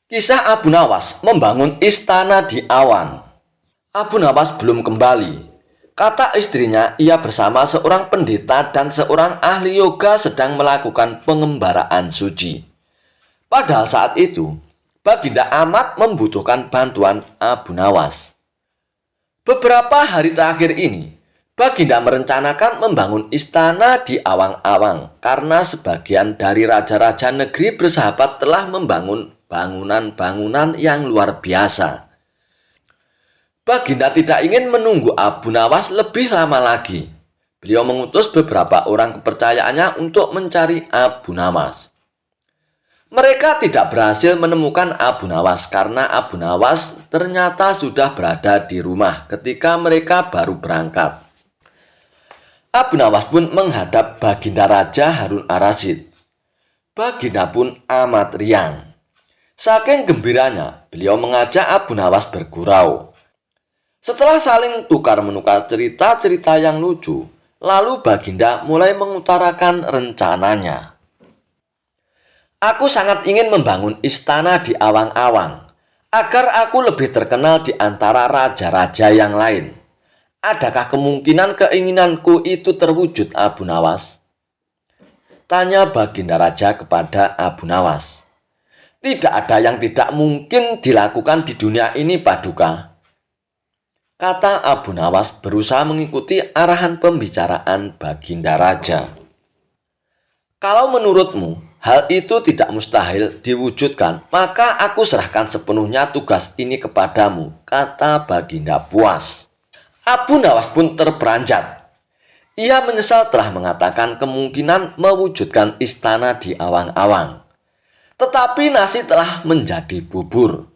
Kisah Abu Nawas membangun istana di awan. Abu Nawas belum kembali. Kata istrinya, ia bersama seorang pendeta dan seorang ahli yoga sedang melakukan pengembaraan suci. Padahal saat itu, Baginda amat membutuhkan bantuan Abu Nawas. Beberapa hari terakhir ini, Baginda merencanakan membangun istana di awang-awang karena sebagian dari raja-raja negeri bersahabat telah membangun bangunan-bangunan yang luar biasa. Baginda tidak ingin menunggu Abu Nawas lebih lama lagi. Beliau mengutus beberapa orang kepercayaannya untuk mencari Abu Nawas. Mereka tidak berhasil menemukan Abu Nawas karena Abu Nawas ternyata sudah berada di rumah ketika mereka baru berangkat. Abu Nawas pun menghadap Baginda Raja Harun Ar-Rasyid. Baginda pun amat riang. Saking gembiranya, beliau mengajak Abu Nawas bergurau. Setelah saling tukar-menukar cerita-cerita yang lucu, lalu Baginda mulai mengutarakan rencananya. Aku sangat ingin membangun istana di awang-awang, agar aku lebih terkenal di antara raja-raja yang lain. Adakah kemungkinan keinginanku itu terwujud, Abu Nawas? Tanya Baginda Raja kepada Abu Nawas. Tidak ada yang tidak mungkin dilakukan di dunia ini, Paduka. Kata Abu Nawas berusaha mengikuti arahan pembicaraan Baginda Raja. Kalau menurutmu hal itu tidak mustahil diwujudkan, maka aku serahkan sepenuhnya tugas ini kepadamu, kata Baginda puas. Abu Nawas pun terperanjat. Ia menyesal telah mengatakan kemungkinan mewujudkan istana di awang-awang. Tetapi nasi telah menjadi bubur.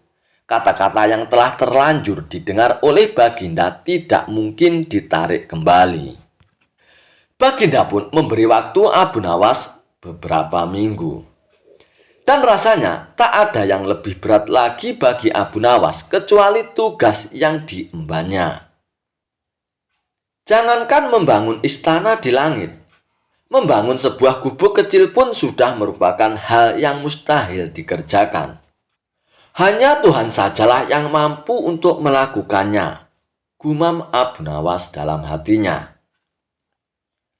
Kata-kata yang telah terlanjur didengar oleh Baginda tidak mungkin ditarik kembali. Baginda pun memberi waktu Abu Nawas beberapa minggu. Dan rasanya tak ada yang lebih berat lagi bagi Abu Nawas kecuali tugas yang diembannya. Jangankan membangun istana di langit, membangun sebuah gubuk kecil pun sudah merupakan hal yang mustahil dikerjakan. Hanya Tuhan sajalah yang mampu untuk melakukannya, gumam Abu Nawas dalam hatinya.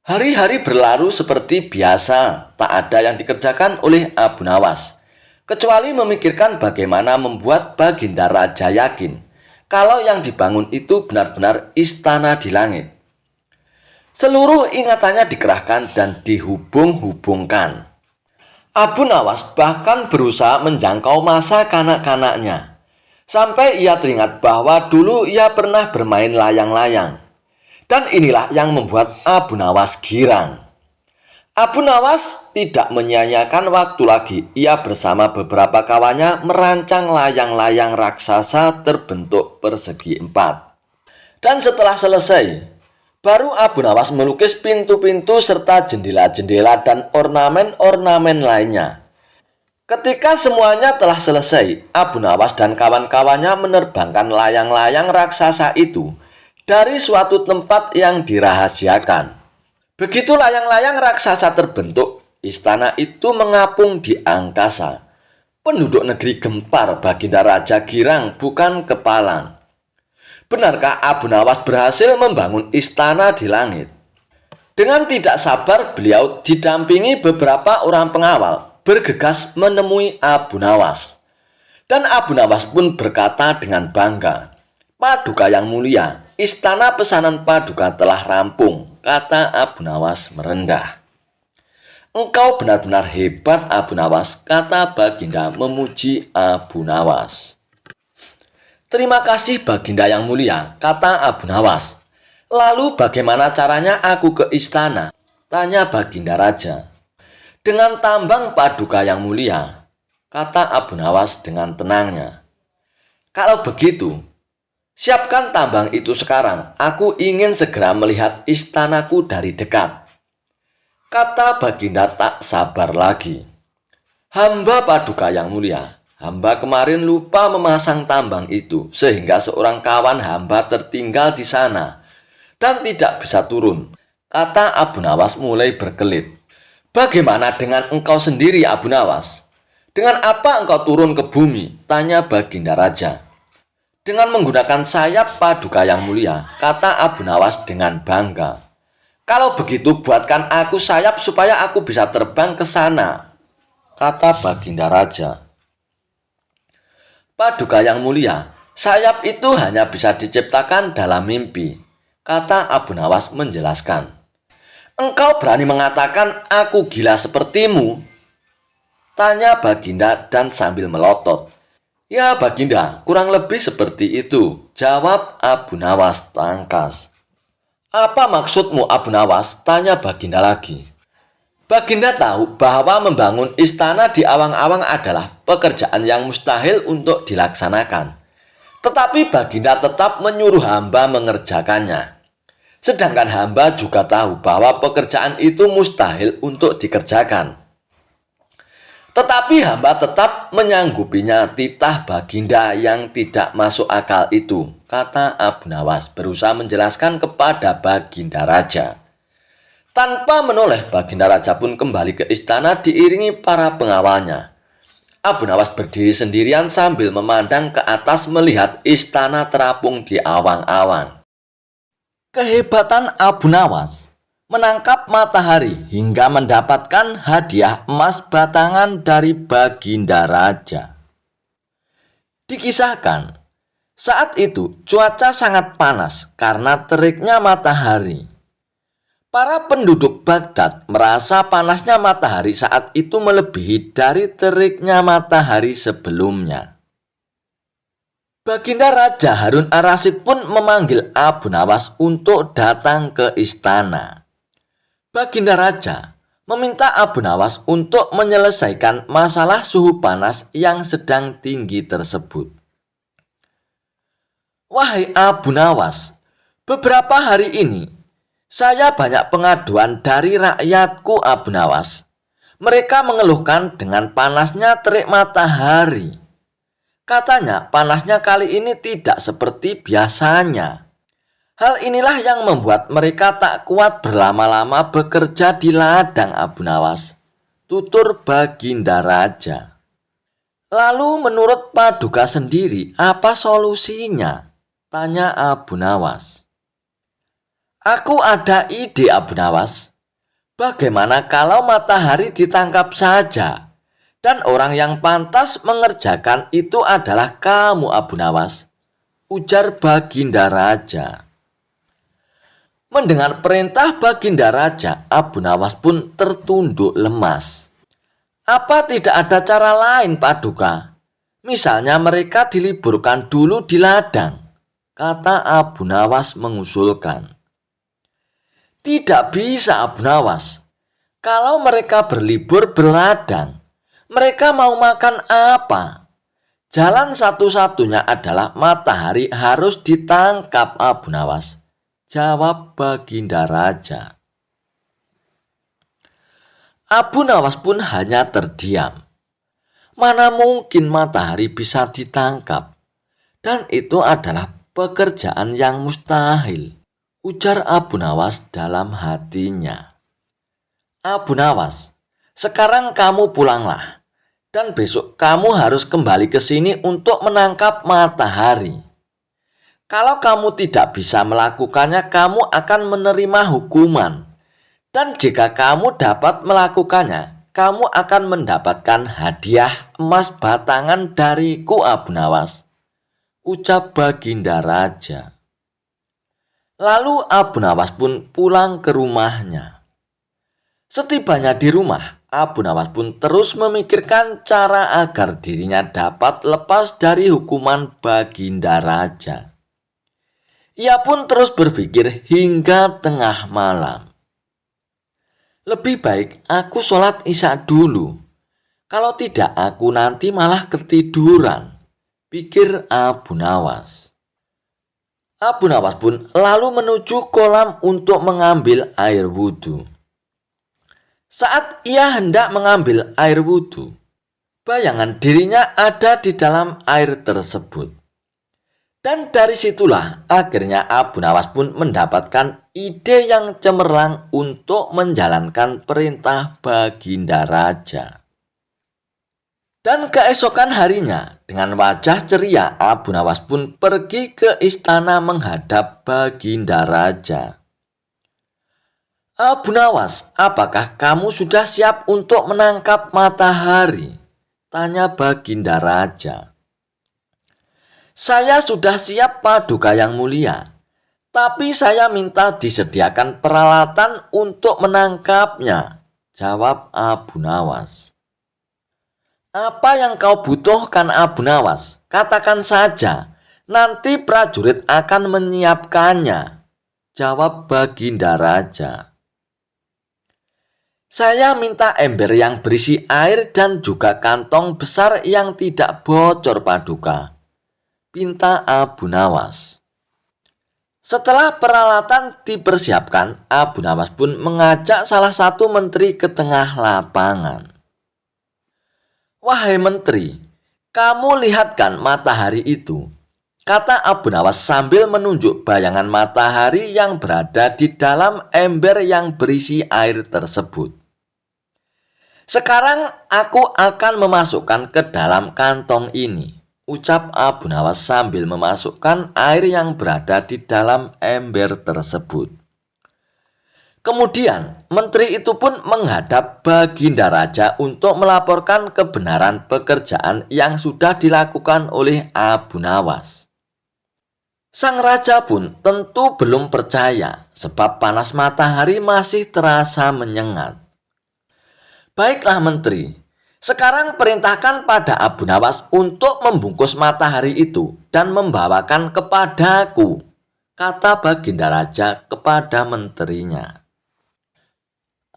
Hari-hari berlalu seperti biasa, tak ada yang dikerjakan oleh Abu Nawas, kecuali memikirkan bagaimana membuat Baginda Raja yakin kalau yang dibangun itu benar-benar istana di langit. Seluruh ingatannya dikerahkan dan dihubung-hubungkan. Abu Nawas bahkan berusaha menjangkau masa kanak-kanaknya. Sampai ia teringat bahwa dulu ia pernah bermain layang-layang. Dan inilah yang membuat Abu Nawas girang. Abu Nawas tidak menyia-nyiakan waktu lagi. Ia bersama beberapa kawannya merancang layang-layang raksasa terbentuk persegi 4. Dan setelah selesai, baru Abu Nawas melukis pintu-pintu serta jendela-jendela dan ornamen-ornamen lainnya. Ketika semuanya telah selesai, Abu Nawas dan kawan-kawannya menerbangkan layang-layang raksasa itu dari suatu tempat yang dirahasiakan. Begitu layang-layang raksasa terbentuk, istana itu mengapung di angkasa. Penduduk negeri gempar, Baginda Raja girang bukan kepalang. Benarkah Abu Nawas berhasil membangun istana di langit? Dengan tidak sabar, beliau didampingi beberapa orang pengawal bergegas menemui Abu Nawas. Dan Abu Nawas pun berkata dengan bangga, "Paduka yang mulia, istana pesanan Paduka telah rampung," kata Abu Nawas merendah. "Engkau benar-benar hebat, Abu Nawas," kata Baginda memuji Abu Nawas. "Terima kasih Baginda yang mulia," kata Abu Nawas. "Lalu bagaimana caranya aku ke istana?" tanya Baginda Raja. "Dengan tambang Paduka yang mulia," kata Abu Nawas dengan tenangnya. "Kalau begitu, siapkan tambang itu sekarang. Aku ingin segera melihat istanaku dari dekat," kata Baginda tak sabar lagi. "Hamba Paduka yang mulia, hamba kemarin lupa memasang tambang itu sehingga seorang kawan hamba tertinggal di sana dan tidak bisa turun," kata Abu Nawas mulai berkelit. "Bagaimana dengan engkau sendiri, Abu Nawas? "Dengan apa engkau turun ke bumi?" tanya Baginda Raja. "Dengan menggunakan sayap Paduka yang mulia," kata Abu Nawas dengan bangga. "Kalau begitu buatkan aku sayap supaya aku bisa terbang ke sana," kata Baginda Raja. "Paduka yang mulia, sayap itu hanya bisa diciptakan dalam mimpi," kata Abu Nawas menjelaskan. "Engkau berani mengatakan aku gila sepertimu?" tanya Baginda dan sambil melotot. "Ya Baginda, kurang lebih seperti itu," jawab Abu Nawas tangkas. "Apa maksudmu Abu Nawas?" tanya Baginda lagi. Baginda tahu bahwa membangun istana di awang-awang adalah pekerjaan yang mustahil untuk dilaksanakan. Tetapi Baginda tetap menyuruh hamba mengerjakannya. Sedangkan hamba juga tahu bahwa pekerjaan itu mustahil untuk dikerjakan. Tetapi hamba tetap menyanggupinya. Titah Baginda yang tidak masuk akal itu, kata Abu Nawas berusaha menjelaskan kepada Baginda Raja. Tanpa menoleh, Baginda Raja pun kembali ke istana diiringi para pengawalnya. Abu Nawas berdiri sendirian sambil memandang ke atas melihat istana terapung di awang-awang. Kehebatan Abu Nawas menangkap matahari hingga mendapatkan hadiah emas batangan dari Baginda Raja. Dikisahkan, saat itu cuaca sangat panas karena teriknya matahari. Para penduduk Baghdad merasa panasnya matahari saat itu melebihi dari teriknya matahari sebelumnya. Baginda Raja Harun ar-Rasyid pun memanggil Abu Nawas untuk datang ke istana. Baginda Raja meminta Abu Nawas untuk menyelesaikan masalah suhu panas yang sedang tinggi tersebut. "Wahai Abu Nawas, beberapa hari ini saya banyak pengaduan dari rakyatku Abu Nawas. Mereka mengeluhkan dengan panasnya terik matahari. Katanya panasnya kali ini tidak seperti biasanya. Hal inilah yang membuat mereka tak kuat berlama-lama bekerja di ladang Abu Nawas," tutur Baginda Raja. "Lalu menurut Paduka sendiri apa solusinya?" tanya Abu Nawas. "Aku ada ide Abu Nawas. Bagaimana kalau matahari ditangkap saja? Dan orang yang pantas mengerjakan itu adalah kamu Abu Nawas," ujar Baginda Raja. Mendengar perintah Baginda Raja, Abu Nawas pun tertunduk lemas. "Apa tidak ada cara lain Paduka? Misalnya mereka diliburkan dulu di ladang," kata Abu Nawas mengusulkan. "Tidak bisa Abu Nawas. Kalau mereka berlibur berladang, mereka mau makan apa? Jalan satu-satunya adalah matahari harus ditangkap Abu Nawas," jawab Baginda Raja. Abu Nawas pun hanya terdiam. Mana mungkin matahari bisa ditangkap? Dan itu adalah pekerjaan yang mustahil, ujar Abu Nawas dalam hatinya. "Abu Nawas, sekarang kamu pulanglah. Dan besok kamu harus kembali ke sini untuk menangkap matahari. Kalau kamu tidak bisa melakukannya, kamu akan menerima hukuman. Dan jika kamu dapat melakukannya, kamu akan mendapatkan hadiah emas batangan dariku Abu Nawas," ucap Baginda Raja. Lalu Abu Nawas pun pulang ke rumahnya. Setibanya di rumah, Abu Nawas pun terus memikirkan cara agar dirinya dapat lepas dari hukuman Baginda Raja. Ia pun terus berpikir hingga tengah malam. "Lebih baik aku sholat isya dulu. Kalau tidak aku nanti malah ketiduran," pikir Abu Nawas. Abu Nawas pun lalu menuju kolam untuk mengambil air wudhu. Saat ia hendak mengambil air wudhu, bayangan dirinya ada di dalam air tersebut. Dan dari situlah akhirnya Abu Nawas pun mendapatkan ide yang cemerlang untuk menjalankan perintah Baginda Raja. Dan keesokan harinya, dengan wajah ceria, Abu Nawas pun pergi ke istana menghadap Baginda Raja. Abu Nawas, apakah kamu sudah siap untuk menangkap matahari? Tanya Baginda Raja. Saya sudah siap, Paduka yang mulia. Tapi saya minta disediakan peralatan untuk menangkapnya, jawab Abu Nawas. Apa yang kau butuhkan, Abu Nawas? Katakan saja, nanti prajurit akan menyiapkannya, jawab Baginda Raja. Saya minta ember yang berisi air dan juga kantong besar yang tidak bocor, Paduka, pinta Abu Nawas. Setelah peralatan dipersiapkan, Abu Nawas pun mengajak salah satu menteri ke tengah lapangan. Wahai menteri, kamu lihatkan matahari itu, kata Abu Nawas sambil menunjuk bayangan matahari yang berada di dalam ember yang berisi air tersebut. Sekarang aku akan memasukkan ke dalam kantong ini, ucap Abu Nawas sambil memasukkan air yang berada di dalam ember tersebut. Kemudian, menteri itu pun menghadap Baginda Raja untuk melaporkan kebenaran pekerjaan yang sudah dilakukan oleh Abu Nawas. Sang raja pun tentu belum percaya sebab panas matahari masih terasa menyengat. Baiklah menteri, sekarang perintahkan pada Abu Nawas untuk membungkus matahari itu dan membawakan kepadaku, kata Baginda Raja kepada menterinya.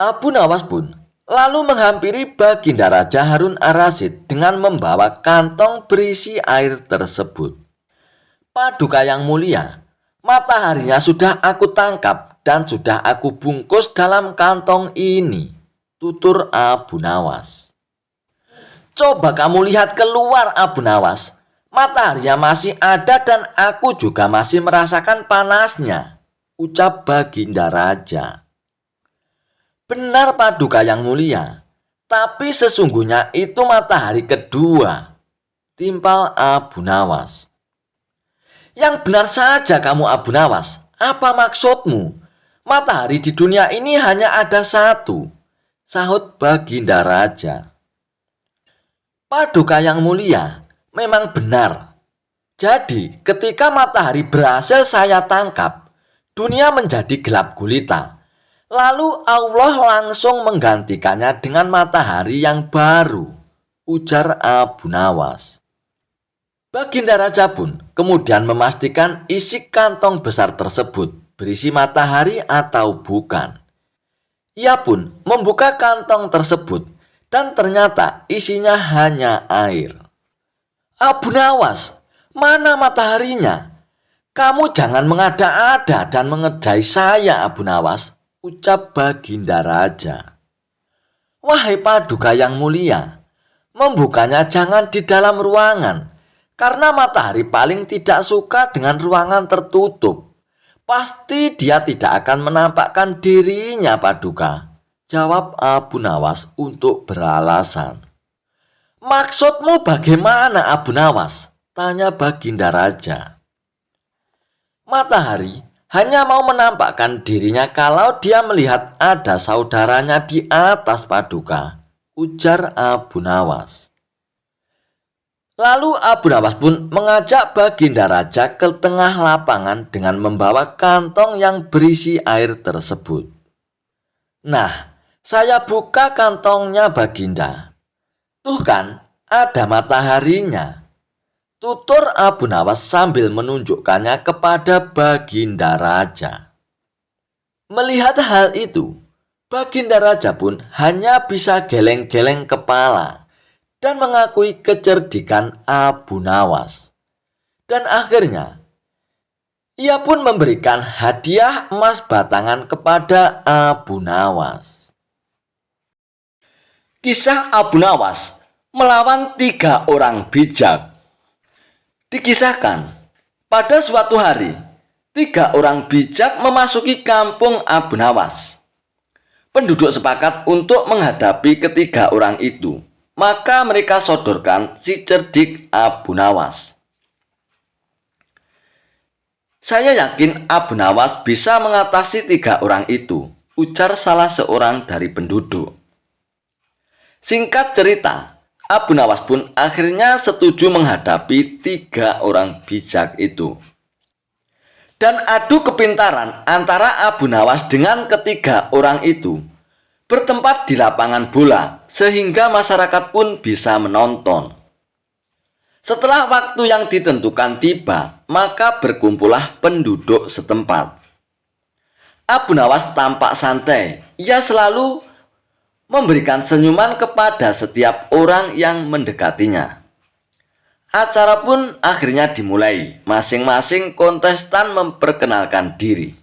Abu Nawas pun lalu menghampiri Baginda Raja Harun ar-Rasyid dengan membawa kantong berisi air tersebut. Paduka yang mulia, mataharinya sudah aku tangkap dan sudah aku bungkus dalam kantong ini, tutur Abu Nawas. Coba kamu lihat keluar, Abu Nawas. Mataharinya masih ada dan aku juga masih merasakan panasnya, ucap Baginda Raja. Benar, Paduka yang mulia, tapi sesungguhnya itu matahari kedua, timpal Abu Nawas. Yang benar saja kamu, Abu Nawas, apa maksudmu? Matahari di dunia ini hanya ada satu, sahut Baginda Raja. Paduka yang mulia, memang benar. Jadi ketika matahari berhasil saya tangkap, dunia menjadi gelap gulita. Lalu Allah langsung menggantikannya dengan matahari yang baru, ujar Abu Nawas. Baginda Raja pun kemudian memastikan isi kantong besar tersebut berisi matahari atau bukan. Ia pun membuka kantong tersebut dan ternyata isinya hanya air. Abu Nawas, mana mataharinya? Kamu jangan mengada-ada dan mengerjai saya, Abu Nawas, ucap Baginda Raja. Wahai Paduka yang mulia, membukanya jangan di dalam ruangan, karena matahari paling tidak suka dengan ruangan tertutup. Pasti dia tidak akan menampakkan dirinya, Paduka, jawab Abu Nawas untuk beralasan. Maksudmu bagaimana, Abu Nawas? Tanya Baginda Raja. Matahari hanya mau menampakkan dirinya kalau dia melihat ada saudaranya di atas, Paduka, ujar Abu Nawas. Lalu Abu Nawas pun mengajak Baginda Raja ke tengah lapangan dengan membawa kantong yang berisi air tersebut. Nah, saya buka kantongnya, Baginda. Tuh kan, ada mataharinya, tutur Abu Nawas sambil menunjukkannya kepada Baginda Raja. Melihat hal itu, Baginda Raja pun hanya bisa geleng-geleng kepala dan mengakui kecerdikan Abu Nawas. Dan akhirnya, ia pun memberikan hadiah emas batangan kepada Abu Nawas. Kisah Abu Nawas melawan 3 orang bijak. Dikisahkan, pada suatu hari, 3 orang bijak memasuki kampung Abu Nawas. Penduduk sepakat untuk menghadapi ketiga orang itu. Maka mereka sodorkan si cerdik Abu Nawas. Saya yakin Abu Nawas bisa mengatasi 3 orang itu, ujar salah seorang dari penduduk. Singkat cerita, Abu Nawas pun akhirnya setuju menghadapi 3 orang bijak itu. Dan adu kepintaran antara Abu Nawas dengan ketiga orang itu bertempat di lapangan bola, sehingga masyarakat pun bisa menonton. Setelah waktu yang ditentukan tiba, maka berkumpullah penduduk setempat. Abu Nawas tampak santai. Ia selalu memberikan senyuman kepada setiap orang yang mendekatinya. Acara pun akhirnya dimulai. Masing-masing kontestan memperkenalkan diri.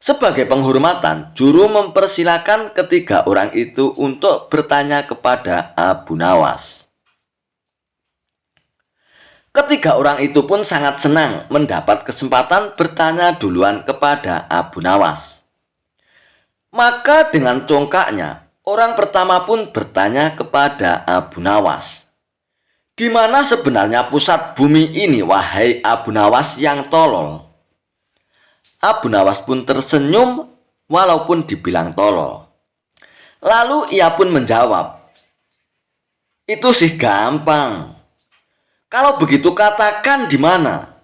Sebagai penghormatan, juru mempersilahkan ketiga orang itu untuk bertanya kepada Abu Nawas. Ketiga orang itu pun sangat senang mendapat kesempatan bertanya duluan kepada Abu Nawas. Maka dengan congkaknya, orang pertama pun bertanya kepada Abu Nawas. Di mana sebenarnya pusat bumi ini, wahai Abu Nawas yang tolol? Abu Nawas pun tersenyum walaupun dibilang tolol. Lalu ia pun menjawab, itu sih gampang. Kalau begitu katakan di mana?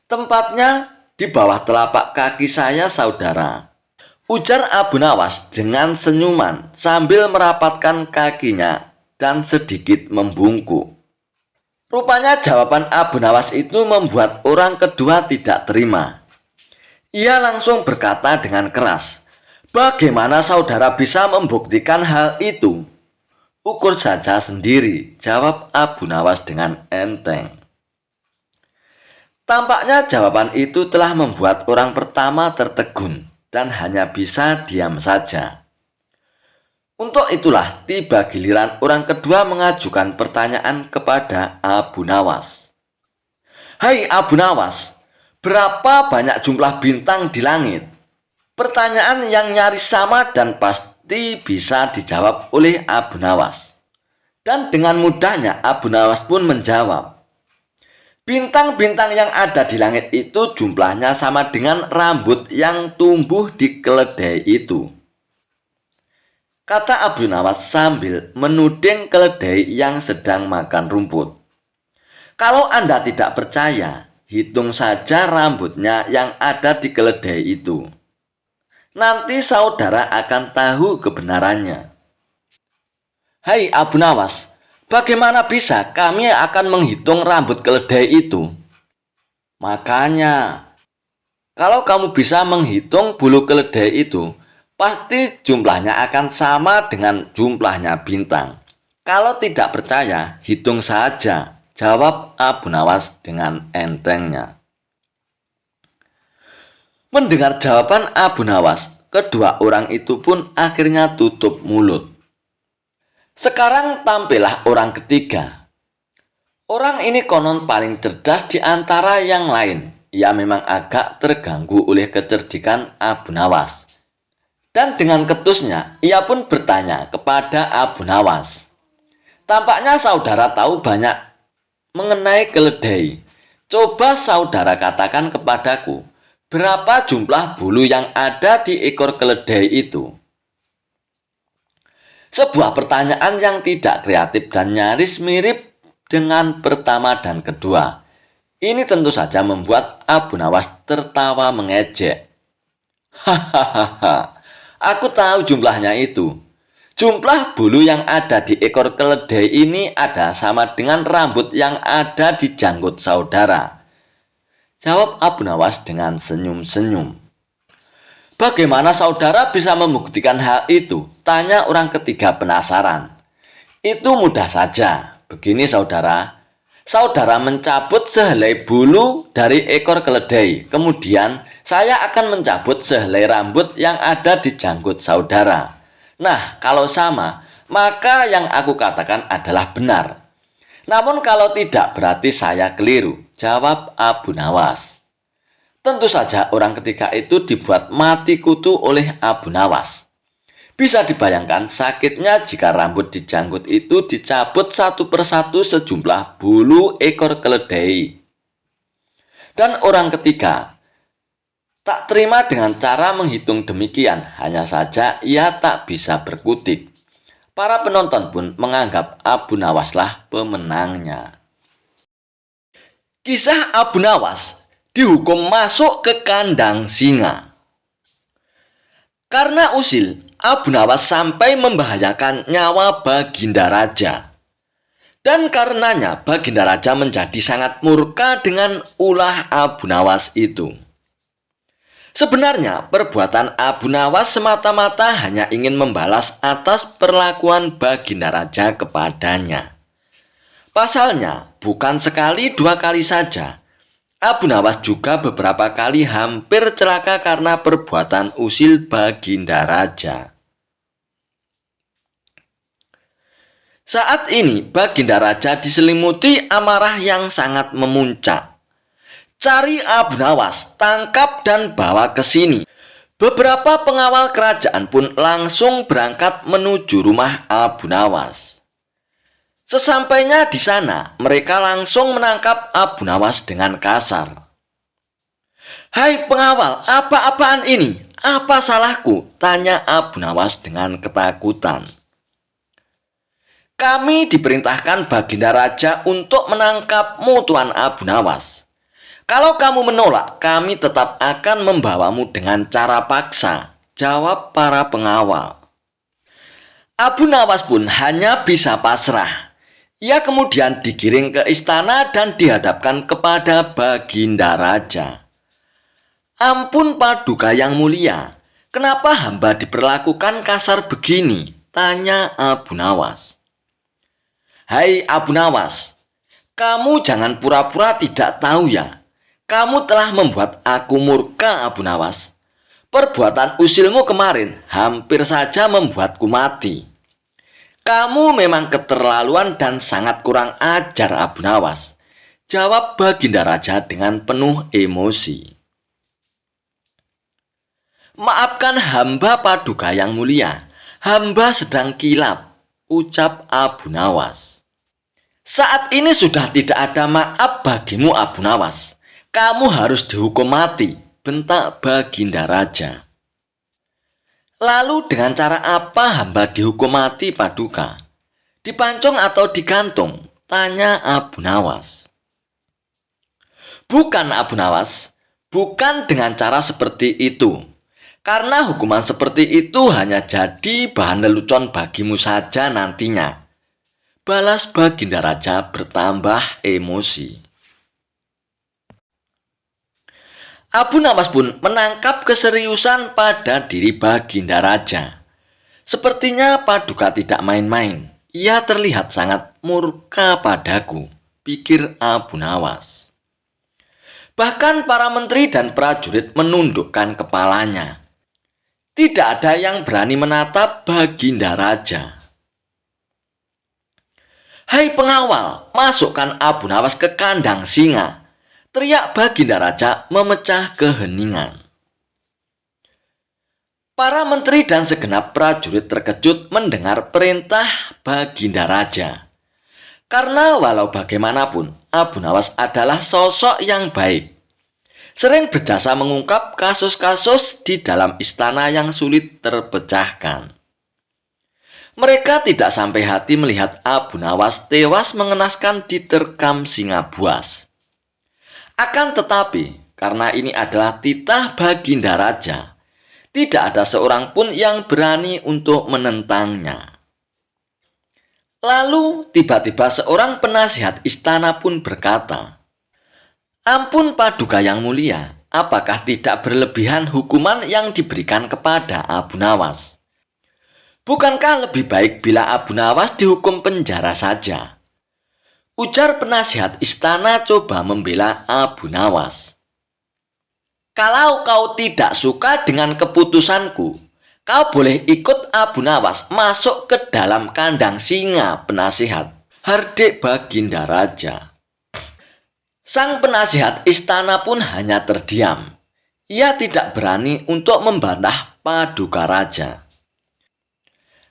Tempatnya di bawah telapak kaki saya, saudara. Ujar Abu Nawas dengan senyuman sambil merapatkan kakinya dan sedikit membungkuk. Rupanya jawaban Abu Nawas itu membuat orang kedua tidak terima. Ia langsung berkata dengan keras, bagaimana saudara bisa membuktikan hal itu? Ukur saja sendiri, jawab Abu Nawas dengan enteng. Tampaknya jawaban itu telah membuat orang pertama tertegun dan hanya bisa diam saja. Untuk itulah tiba giliran orang kedua mengajukan pertanyaan kepada Abu Nawas. Hai Abu Nawas, berapa banyak jumlah bintang di langit? Pertanyaan yang nyaris sama dan pasti bisa dijawab oleh Abu Nawas. Dan dengan mudahnya Abu Nawas pun menjawab. Bintang-bintang yang ada di langit itu jumlahnya sama dengan rambut yang tumbuh di keledai itu. Kata Abu Nawas sambil menuding keledai yang sedang makan rumput. Kalau Anda tidak percaya, hitung saja rambutnya yang ada di keledai itu. Nanti saudara akan tahu kebenarannya. Hai Abu Nawas, bagaimana bisa kami akan menghitung rambut keledai itu? Makanya, kalau kamu bisa menghitung bulu keledai itu, pasti jumlahnya akan sama dengan jumlahnya bintang. Kalau tidak percaya, hitung saja, jawab Abu Nawas dengan entengnya. Mendengar jawaban Abu Nawas, kedua orang itu pun akhirnya tutup mulut. Sekarang tampillah orang ketiga. Orang ini konon paling cerdas di antara yang lain. Ia memang agak terganggu oleh kecerdikan Abu Nawas. Dan dengan ketusnya, ia pun bertanya kepada Abu Nawas. Tampaknya saudara tahu banyak mengenai keledai. Coba saudara katakan kepadaku, berapa jumlah bulu yang ada di ekor keledai itu? Sebuah pertanyaan yang tidak kreatif dan nyaris mirip dengan pertama dan kedua. Ini tentu saja membuat Abu Nawas tertawa mengejek. Hahaha. Aku tahu jumlahnya itu. Jumlah bulu yang ada di ekor keledai ini ada sama dengan rambut yang ada di janggut saudara. Jawab Abu Nawas dengan senyum-senyum. Bagaimana saudara bisa membuktikan hal itu? Tanya orang ketiga penasaran. Itu mudah saja. Begini saudara. Saudara mencabut sehelai bulu dari ekor keledai. Kemudian saya akan mencabut sehelai rambut yang ada di janggut saudara. Nah, kalau sama, maka yang aku katakan adalah benar. Namun kalau tidak, berarti saya keliru, jawab Abu Nawas. Tentu saja orang ketiga itu dibuat mati kutu oleh Abu Nawas. Bisa dibayangkan sakitnya jika rambut di janggut itu dicabut satu persatu sejumlah bulu ekor keledai. Dan orang ketiga tak terima dengan cara menghitung demikian, hanya saja ia tak bisa berkutik. Para penonton pun menganggap Abu Nawaslah pemenangnya. Kisah Abu Nawas dihukum masuk ke kandang singa. Karena usil, Abu Nawas sampai membahayakan nyawa Baginda Raja. Dan karenanya Baginda Raja menjadi sangat murka dengan ulah Abu Nawas itu. Sebenarnya perbuatan Abu Nawas semata-mata hanya ingin membalas atas perlakuan Baginda Raja kepadanya. Pasalnya, bukan sekali dua kali saja, Abu Nawas juga beberapa kali hampir celaka karena perbuatan usil Baginda Raja. Saat ini Baginda Raja diselimuti amarah yang sangat memuncak. Cari Abu Nawas, tangkap dan bawa ke sini. Beberapa pengawal kerajaan pun langsung berangkat menuju rumah Abu Nawas. Sesampainya di sana, mereka langsung menangkap Abu Nawas dengan kasar. "Hai pengawal, apa-apaan ini? Apa salahku?" tanya Abu Nawas dengan ketakutan. "Kami diperintahkan Baginda Raja untuk menangkapmu, Tuan Abu Nawas. Kalau kamu menolak, kami tetap akan membawamu dengan cara paksa," jawab para pengawal. Abu Nawas pun hanya bisa pasrah. Ia kemudian digiring ke istana dan dihadapkan kepada Baginda Raja. "Ampun Paduka yang mulia, kenapa hamba diperlakukan kasar begini?" tanya Abu Nawas. "Hai Abu Nawas, kamu jangan pura-pura tidak tahu ya. Kamu telah membuat aku murka, Abu Nawas. Perbuatan usilmu kemarin hampir saja membuatku mati. Kamu memang keterlaluan dan sangat kurang ajar, Abu Nawas," jawab Baginda Raja dengan penuh emosi. "Maafkan hamba Paduka yang mulia, hamba sedang kilap," ucap Abu Nawas. "Saat ini sudah tidak ada maaf bagimu, Abu Nawas. Kamu harus dihukum mati," bentak Baginda Raja. "Lalu dengan cara apa hamba dihukum mati, Paduka? Dipancung atau digantung?" tanya Abu Nawas. "Bukan Abu Nawas, bukan dengan cara seperti itu. Karena hukuman seperti itu hanya jadi bahan lelucon bagimu saja nantinya," balas Baginda Raja bertambah emosi. Abu Nawas pun menangkap keseriusan pada diri Baginda Raja. "Sepertinya Paduka tidak main-main. Ia terlihat sangat murka padaku," pikir Abu Nawas. Bahkan para menteri dan prajurit menundukkan kepalanya. Tidak ada yang berani menatap Baginda Raja. "Hai pengawal, masukkan Abu Nawas ke kandang singa," teriak Baginda Raja memecah keheningan. Para menteri dan segenap prajurit terkejut mendengar perintah Baginda Raja. Karena walau bagaimanapun, Abu Nawas adalah sosok yang baik. Sering berjasa mengungkap kasus-kasus di dalam istana yang sulit terpecahkan. Mereka tidak sampai hati melihat Abu Nawas tewas mengenaskan diterkam singa buas. Akan tetapi, karena ini adalah titah Baginda Raja, tidak ada seorang pun yang berani untuk menentangnya. Lalu tiba-tiba seorang penasihat istana pun berkata, "Ampun Paduka yang mulia, apakah tidak berlebihan hukuman yang diberikan kepada Abu Nawas? Bukankah lebih baik bila Abu Nawas dihukum penjara saja?" Ujar penasihat istana coba membela Abu Nawas. "Kalau kau tidak suka dengan keputusanku, kau boleh ikut Abu Nawas masuk ke dalam kandang singa," penasihat, hardik Baginda Raja. Sang penasihat istana pun hanya terdiam. Ia tidak berani untuk membantah Paduka Raja.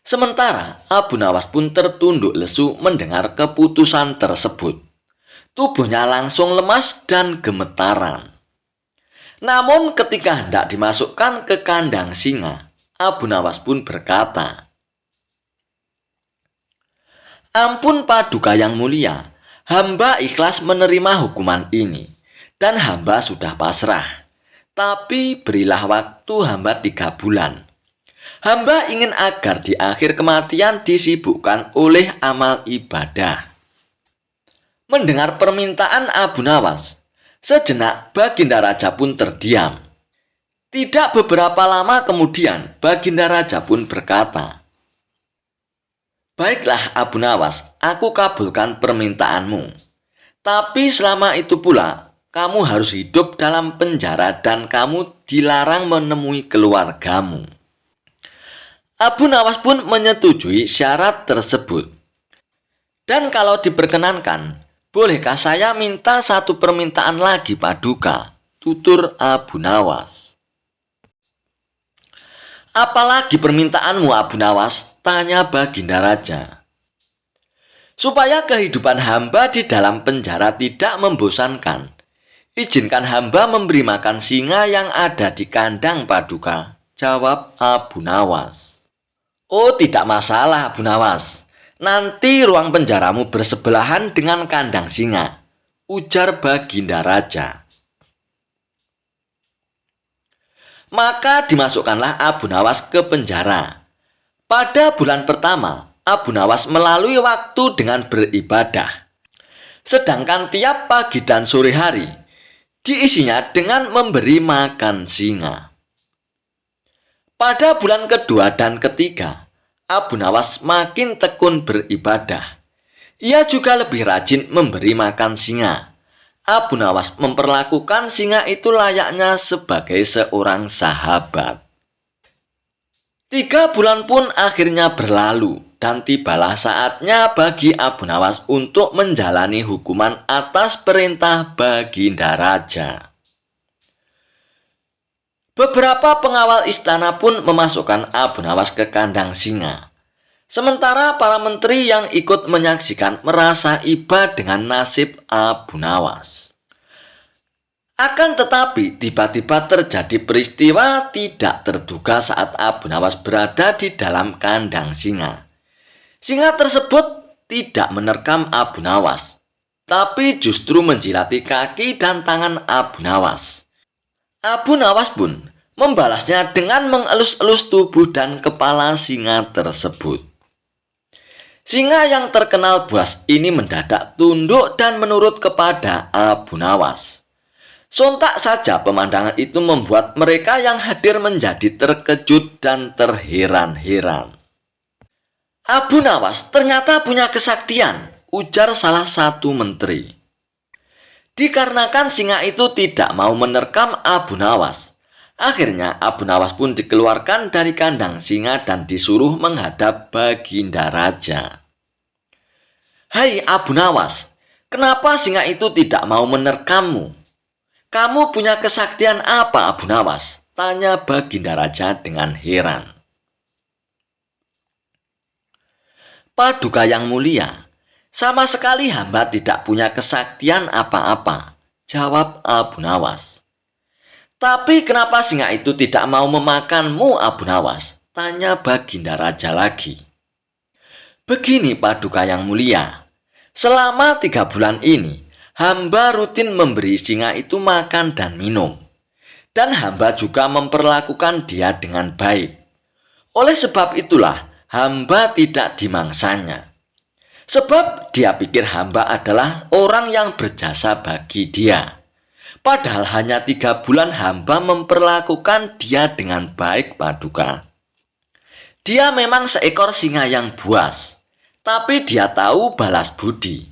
Sementara Abu Nawas pun tertunduk lesu mendengar keputusan tersebut. Tubuhnya langsung lemas dan gemetaran. Namun ketika hendak dimasukkan ke kandang singa, Abu Nawas pun berkata, "Ampun Paduka yang mulia, hamba ikhlas menerima hukuman ini, dan hamba sudah pasrah. Tapi berilah waktu hamba 3 bulan. Hamba ingin agar di akhir kematian disibukkan oleh amal ibadah." Mendengar permintaan Abu Nawas, sejenak Baginda Raja pun terdiam. Tidak beberapa lama kemudian, Baginda Raja pun berkata, "Baiklah Abu Nawas, aku kabulkan permintaanmu. Tapi selama itu pula, kamu harus hidup dalam penjara dan kamu dilarang menemui keluargamu." Abu Nawas pun menyetujui syarat tersebut. "Dan kalau diperkenankan, bolehkah saya minta satu permintaan lagi Paduka?" tutur Abu Nawas. "Apalagi permintaanmu Abu Nawas?" tanya Baginda Raja. "Supaya kehidupan hamba di dalam penjara tidak membosankan, izinkan hamba memberi makan singa yang ada di kandang Paduka," jawab Abu Nawas. "Oh, tidak masalah Abu Nawas. Nanti ruang penjaramu bersebelahan dengan kandang singa," ujar Baginda Raja. Maka dimasukkanlah Abu Nawas ke penjara. Pada bulan pertama, Abu Nawas melalui waktu dengan beribadah. Sedangkan tiap pagi dan sore hari, diisinya dengan memberi makan singa. Pada bulan kedua dan ketiga, Abu Nawas makin tekun beribadah. Ia juga lebih rajin memberi makan singa. Abu Nawas memperlakukan singa itu layaknya sebagai seorang sahabat. 3 bulan pun akhirnya berlalu dan tibalah saatnya bagi Abu Nawas untuk menjalani hukuman atas perintah Baginda Raja. Beberapa pengawal istana pun memasukkan Abu Nawas ke kandang singa. Sementara para menteri yang ikut menyaksikan merasa iba dengan nasib Abu Nawas. Akan tetapi tiba-tiba terjadi peristiwa tidak terduga saat Abu Nawas berada di dalam kandang singa. Singa tersebut tidak menerkam Abu Nawas, tapi justru menjilati kaki dan tangan Abu Nawas. Abu Nawas pun membalasnya dengan mengelus-elus tubuh dan kepala singa tersebut. Singa yang terkenal buas ini mendadak tunduk dan menurut kepada Abu Nawas. Sontak saja pemandangan itu membuat mereka yang hadir menjadi terkejut dan terheran-heran. "Abu Nawas ternyata punya kesaktian," ujar salah satu menteri. Dikarenakan singa itu tidak mau menerkam Abu Nawas, akhirnya Abu Nawas pun dikeluarkan dari kandang singa dan disuruh menghadap Baginda Raja. "Hai Abu Nawas, kenapa singa itu tidak mau menerkammu? Kamu punya kesaktian apa Abu Nawas?" tanya Baginda Raja dengan heran. "Paduka yang mulia, sama sekali hamba tidak punya kesaktian apa-apa," jawab Abu Nawas. "Tapi kenapa singa itu tidak mau memakanmu Abu Nawas?" tanya Baginda Raja lagi. "Begini Paduka yang mulia, selama 3 bulan ini, hamba rutin memberi singa itu makan dan minum. Dan hamba juga memperlakukan dia dengan baik. Oleh sebab itulah, hamba tidak dimangsanya. Sebab dia pikir hamba adalah orang yang berjasa bagi dia. Padahal hanya 3 bulan hamba memperlakukan dia dengan baik Paduka. Dia memang seekor singa yang buas, tapi dia tahu balas budi.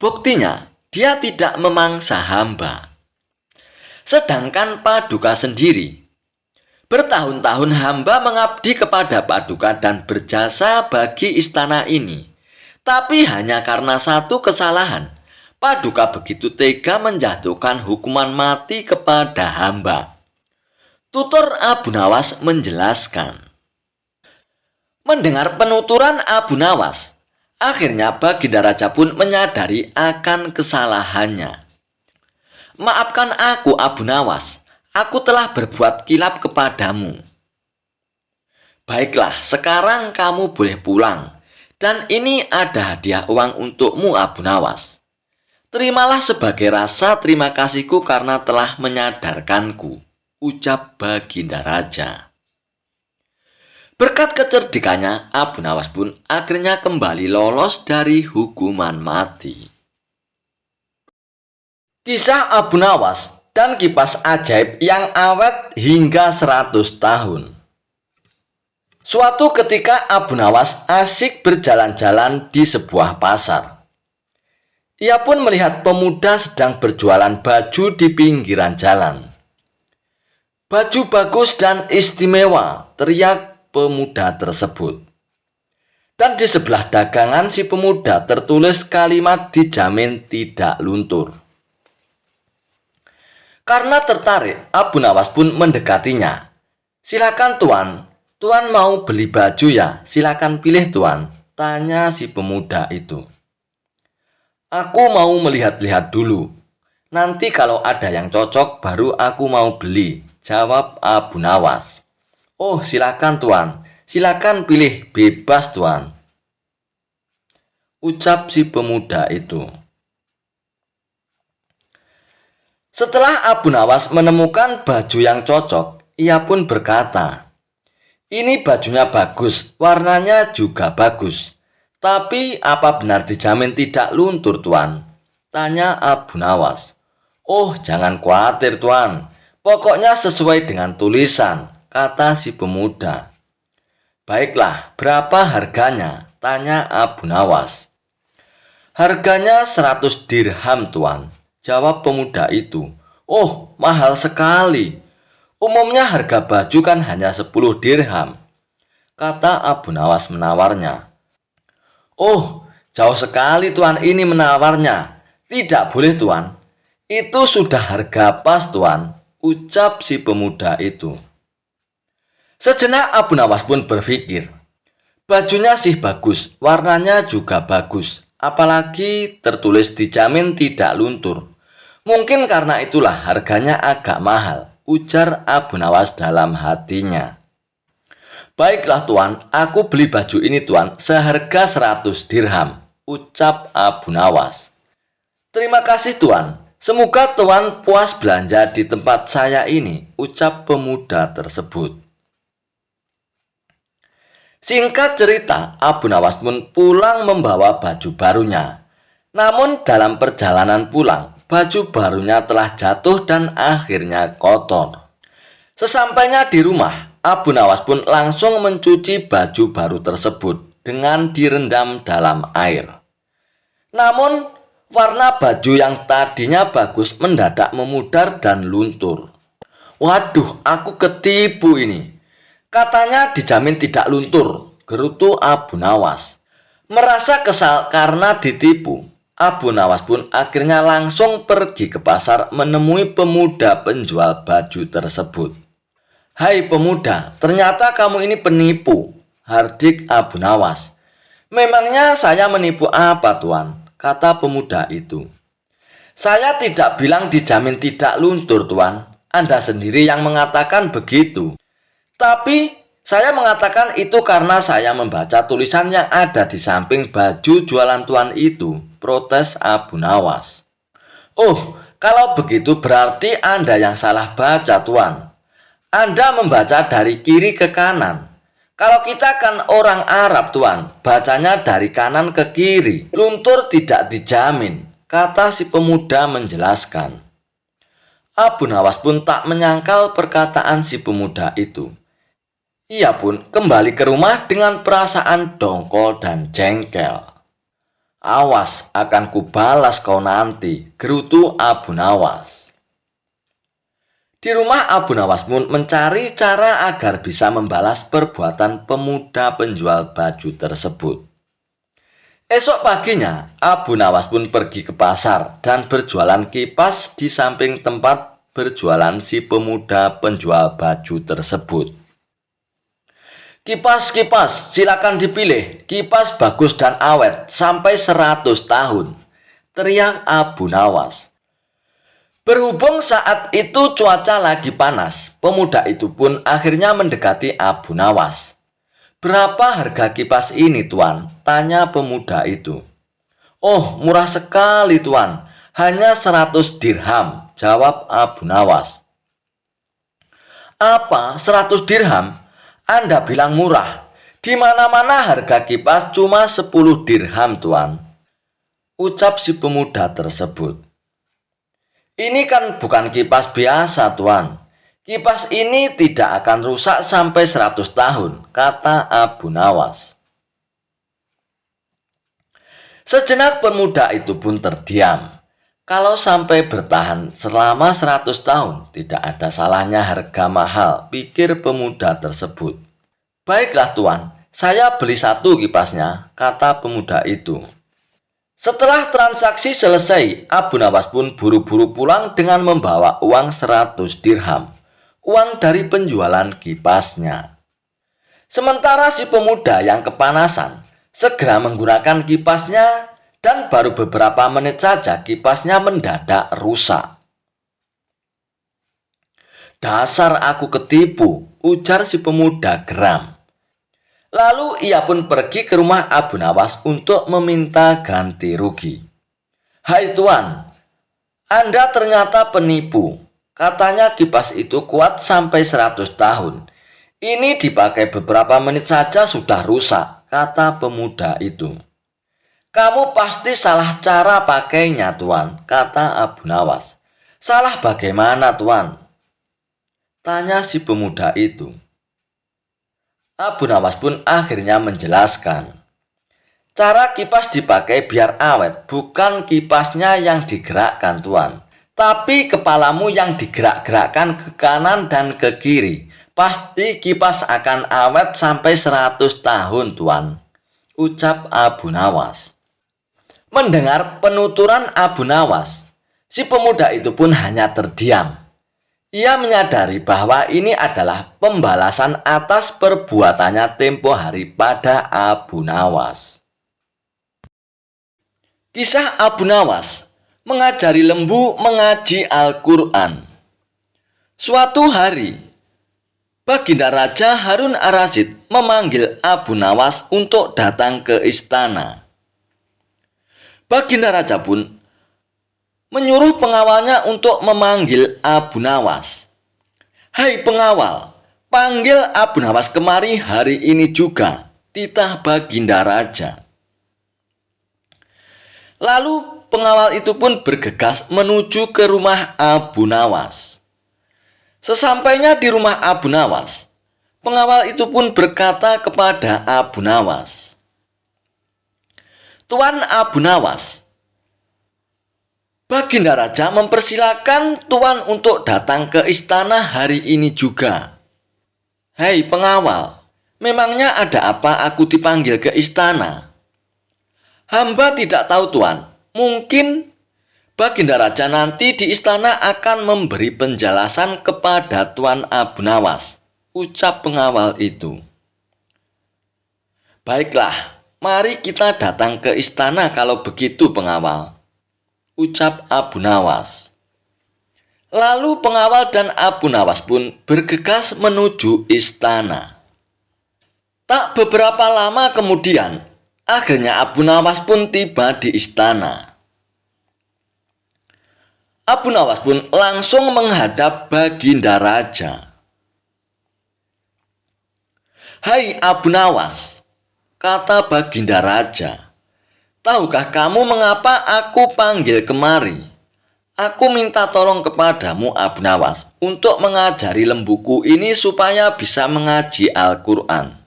Buktinya, dia tidak memangsa hamba. Sedangkan Paduka sendiri, bertahun-tahun hamba mengabdi kepada Paduka dan berjasa bagi istana ini. Tapi hanya karena satu kesalahan, Paduka begitu tega menjatuhkan hukuman mati kepada hamba." Tutur Abu Nawas menjelaskan. Mendengar penuturan Abu Nawas, akhirnya Baginda Raja pun menyadari akan kesalahannya. "Maafkan aku, Abu Nawas. Aku telah berbuat kilap kepadamu. Baiklah, sekarang kamu boleh pulang. Dan ini ada hadiah uang untukmu, Abu Nawas. Terimalah sebagai rasa terima kasihku karena telah menyadarkanku," ucap Baginda Raja. Berkat kecerdikannya, Abu Nawas pun akhirnya kembali lolos dari hukuman mati. Kisah Abu Nawas dan kipas ajaib yang awet hingga 100 tahun. Suatu ketika Abu Nawas asik berjalan-jalan di sebuah pasar. Ia pun melihat pemuda sedang berjualan baju di pinggiran jalan. "Baju bagus dan istimewa," teriak pemuda tersebut. Dan di sebelah dagangan si pemuda tertulis kalimat dijamin tidak luntur. Karena tertarik, Abu Nawas pun mendekatinya. "Silakan tuan, tuan mau beli baju ya? Silakan pilih tuan," tanya si pemuda itu. "Aku mau melihat-lihat dulu. Nanti kalau ada yang cocok baru aku mau beli," jawab Abu Nawas. "Oh, silakan tuan, silakan pilih, bebas tuan," ucap si pemuda itu. Setelah Abu Nawas menemukan baju yang cocok, ia pun berkata, "Ini bajunya bagus, warnanya juga bagus. Tapi apa benar dijamin tidak luntur tuan?" tanya Abu Nawas. "Oh, jangan khawatir tuan, pokoknya sesuai dengan tulisan," kata si pemuda. "Baiklah, berapa harganya?" tanya Abu Nawas. "Harganya 100 dirham tuan," jawab pemuda itu. "Oh, mahal sekali. Umumnya harga baju kan hanya 10 dirham," kata Abu Nawas menawarnya. "Oh, jauh sekali tuan ini menawarnya. Tidak boleh tuan. Itu sudah harga pas tuan," ucap si pemuda itu. Sejenak Abu Nawas pun berpikir, bajunya sih bagus, warnanya juga bagus, apalagi tertulis dijamin tidak luntur. Mungkin karena itulah harganya agak mahal, ujar Abu Nawas dalam hatinya. "Baiklah tuan, aku beli baju ini tuan, seharga 100 dirham, ucap Abu Nawas. "Terima kasih tuan, semoga tuan puas belanja di tempat saya ini," ucap pemuda tersebut. Singkat cerita, Abu Nawas pun pulang membawa baju barunya. Namun dalam perjalanan pulang, baju barunya telah jatuh dan akhirnya kotor. Sesampainya di rumah, Abu Nawas pun langsung mencuci baju baru tersebut dengan direndam dalam air. Namun, warna baju yang tadinya bagus mendadak memudar dan luntur. "Waduh, aku ketipu ini. Katanya dijamin tidak luntur," gerutu Abu Nawas. Merasa kesal karena ditipu, Abu Nawas pun akhirnya langsung pergi ke pasar menemui pemuda penjual baju tersebut. "Hai pemuda, ternyata kamu ini penipu," hardik Abu Nawas. "Memangnya saya menipu apa tuan?" kata pemuda itu. "Saya tidak bilang dijamin tidak luntur tuan. Anda sendiri yang mengatakan begitu. Tapi saya mengatakan itu karena saya membaca tulisan yang ada di samping baju jualan tuan itu," protes Abu Nawas. "Oh, kalau begitu berarti Anda yang salah baca tuan. Anda membaca dari kiri ke kanan. Kalau kita kan orang Arab tuan, bacanya dari kanan ke kiri. Luntur tidak dijamin," kata si pemuda menjelaskan. Abu Nawas pun tak menyangkal perkataan si pemuda itu. Ia pun kembali ke rumah dengan perasaan dongkol dan jengkel. "Awas, akan kubalas kau nanti," gerutu Abu Nawas. Di rumah, Abu Nawas pun mencari cara agar bisa membalas perbuatan pemuda penjual baju tersebut. Esok paginya, Abu Nawas pun pergi ke pasar dan berjualan kipas di samping tempat berjualan si pemuda penjual baju tersebut. Kipas, silakan dipilih. Kipas bagus dan awet sampai 100 tahun, teriak Abu Nawas. Berhubung saat itu cuaca lagi panas, pemuda itu pun akhirnya mendekati Abu Nawas. "Berapa harga kipas ini, Tuan?" tanya pemuda itu. "Oh, murah sekali, Tuan. Hanya 100 dirham," jawab Abu Nawas. "Apa, 100 dirham? Anda bilang murah. Di mana-mana harga kipas cuma 10 dirham, Tuan," ucap si pemuda tersebut. "Ini kan bukan kipas biasa, Tuan. Kipas ini tidak akan rusak sampai 100 tahun, kata Abu Nawas. Sejenak pemuda itu pun terdiam. Kalau sampai bertahan selama 100 tahun, tidak ada salahnya harga mahal, pikir pemuda tersebut. "Baiklah, Tuan, saya beli satu kipasnya," kata pemuda itu. Setelah transaksi selesai, Abu Nawas pun buru-buru pulang dengan membawa uang 100 dirham, uang dari penjualan kipasnya. Sementara si pemuda yang kepanasan segera menggunakan kipasnya dan baru beberapa menit saja kipasnya mendadak rusak. "Dasar aku ketipu," ujar si pemuda geram. Lalu ia pun pergi ke rumah Abu Nawas untuk meminta ganti rugi. "Hai Tuan, Anda ternyata penipu. Katanya kipas itu kuat sampai 100 tahun. Ini dipakai beberapa menit saja sudah rusak," kata pemuda itu. "Kamu pasti salah cara pakainya, Tuan," kata Abu Nawas. "Salah bagaimana, Tuan?" tanya si pemuda itu. Abu Nawas pun akhirnya menjelaskan. "Cara kipas dipakai biar awet, bukan kipasnya yang digerakkan, Tuan. Tapi kepalamu yang digerak-gerakkan ke kanan dan ke kiri. Pasti kipas akan awet sampai 100 tahun, Tuan," ucap Abu Nawas. Mendengar penuturan Abu Nawas, si pemuda itu pun hanya terdiam. Ia menyadari bahwa ini adalah pembalasan atas perbuatannya tempo hari pada Abu Nawas. Kisah Abu Nawas mengajari lembu mengaji Al-Quran. Suatu hari, Baginda Raja Harun Ar-Rasyid memanggil Abu Nawas untuk datang ke istana. Baginda Raja pun menyuruh pengawalnya untuk memanggil Abu Nawas. "Hai pengawal, panggil Abu Nawas kemari hari ini juga," titah Baginda Raja. Lalu pengawal itu pun bergegas menuju ke rumah Abu Nawas. Sesampainya di rumah Abu Nawas, pengawal itu pun berkata kepada Abu Nawas, "Tuan Abu Nawas, Baginda Raja mempersilakan Tuan untuk datang ke istana hari ini juga." "Hei pengawal, memangnya ada apa aku dipanggil ke istana?" "Hamba tidak tahu, Tuan. Mungkin Baginda Raja nanti di istana akan memberi penjelasan kepada Tuan Abu Nawas," ucap pengawal itu. "Baiklah, mari kita datang ke istana kalau begitu pengawal," ucap Abu Nawas. Lalu pengawal dan Abu Nawas pun bergegas menuju istana. Tak beberapa lama kemudian, akhirnya Abu Nawas pun tiba di istana. Abu Nawas pun langsung menghadap Baginda Raja. "Hai Abu Nawas," kata Baginda Raja, "tahukah kamu mengapa aku panggil kemari? Aku minta tolong kepadamu Abu Nawas untuk mengajari lembuku ini supaya bisa mengaji Al-Quran.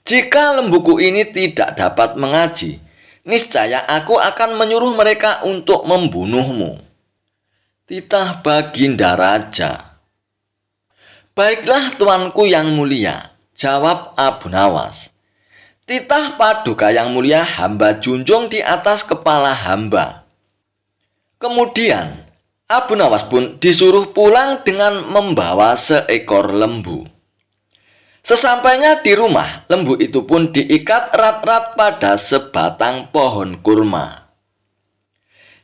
Jika lembuku ini tidak dapat mengaji, niscaya aku akan menyuruh mereka untuk membunuhmu," titah Baginda Raja. "Baiklah tuanku yang mulia," jawab Abu Nawas. "Titah paduka yang mulia hamba junjung di atas kepala hamba." Kemudian Abu Nawas pun disuruh pulang dengan membawa seekor lembu. Sesampainya di rumah, lembu itu pun diikat erat-erat pada sebatang pohon kurma.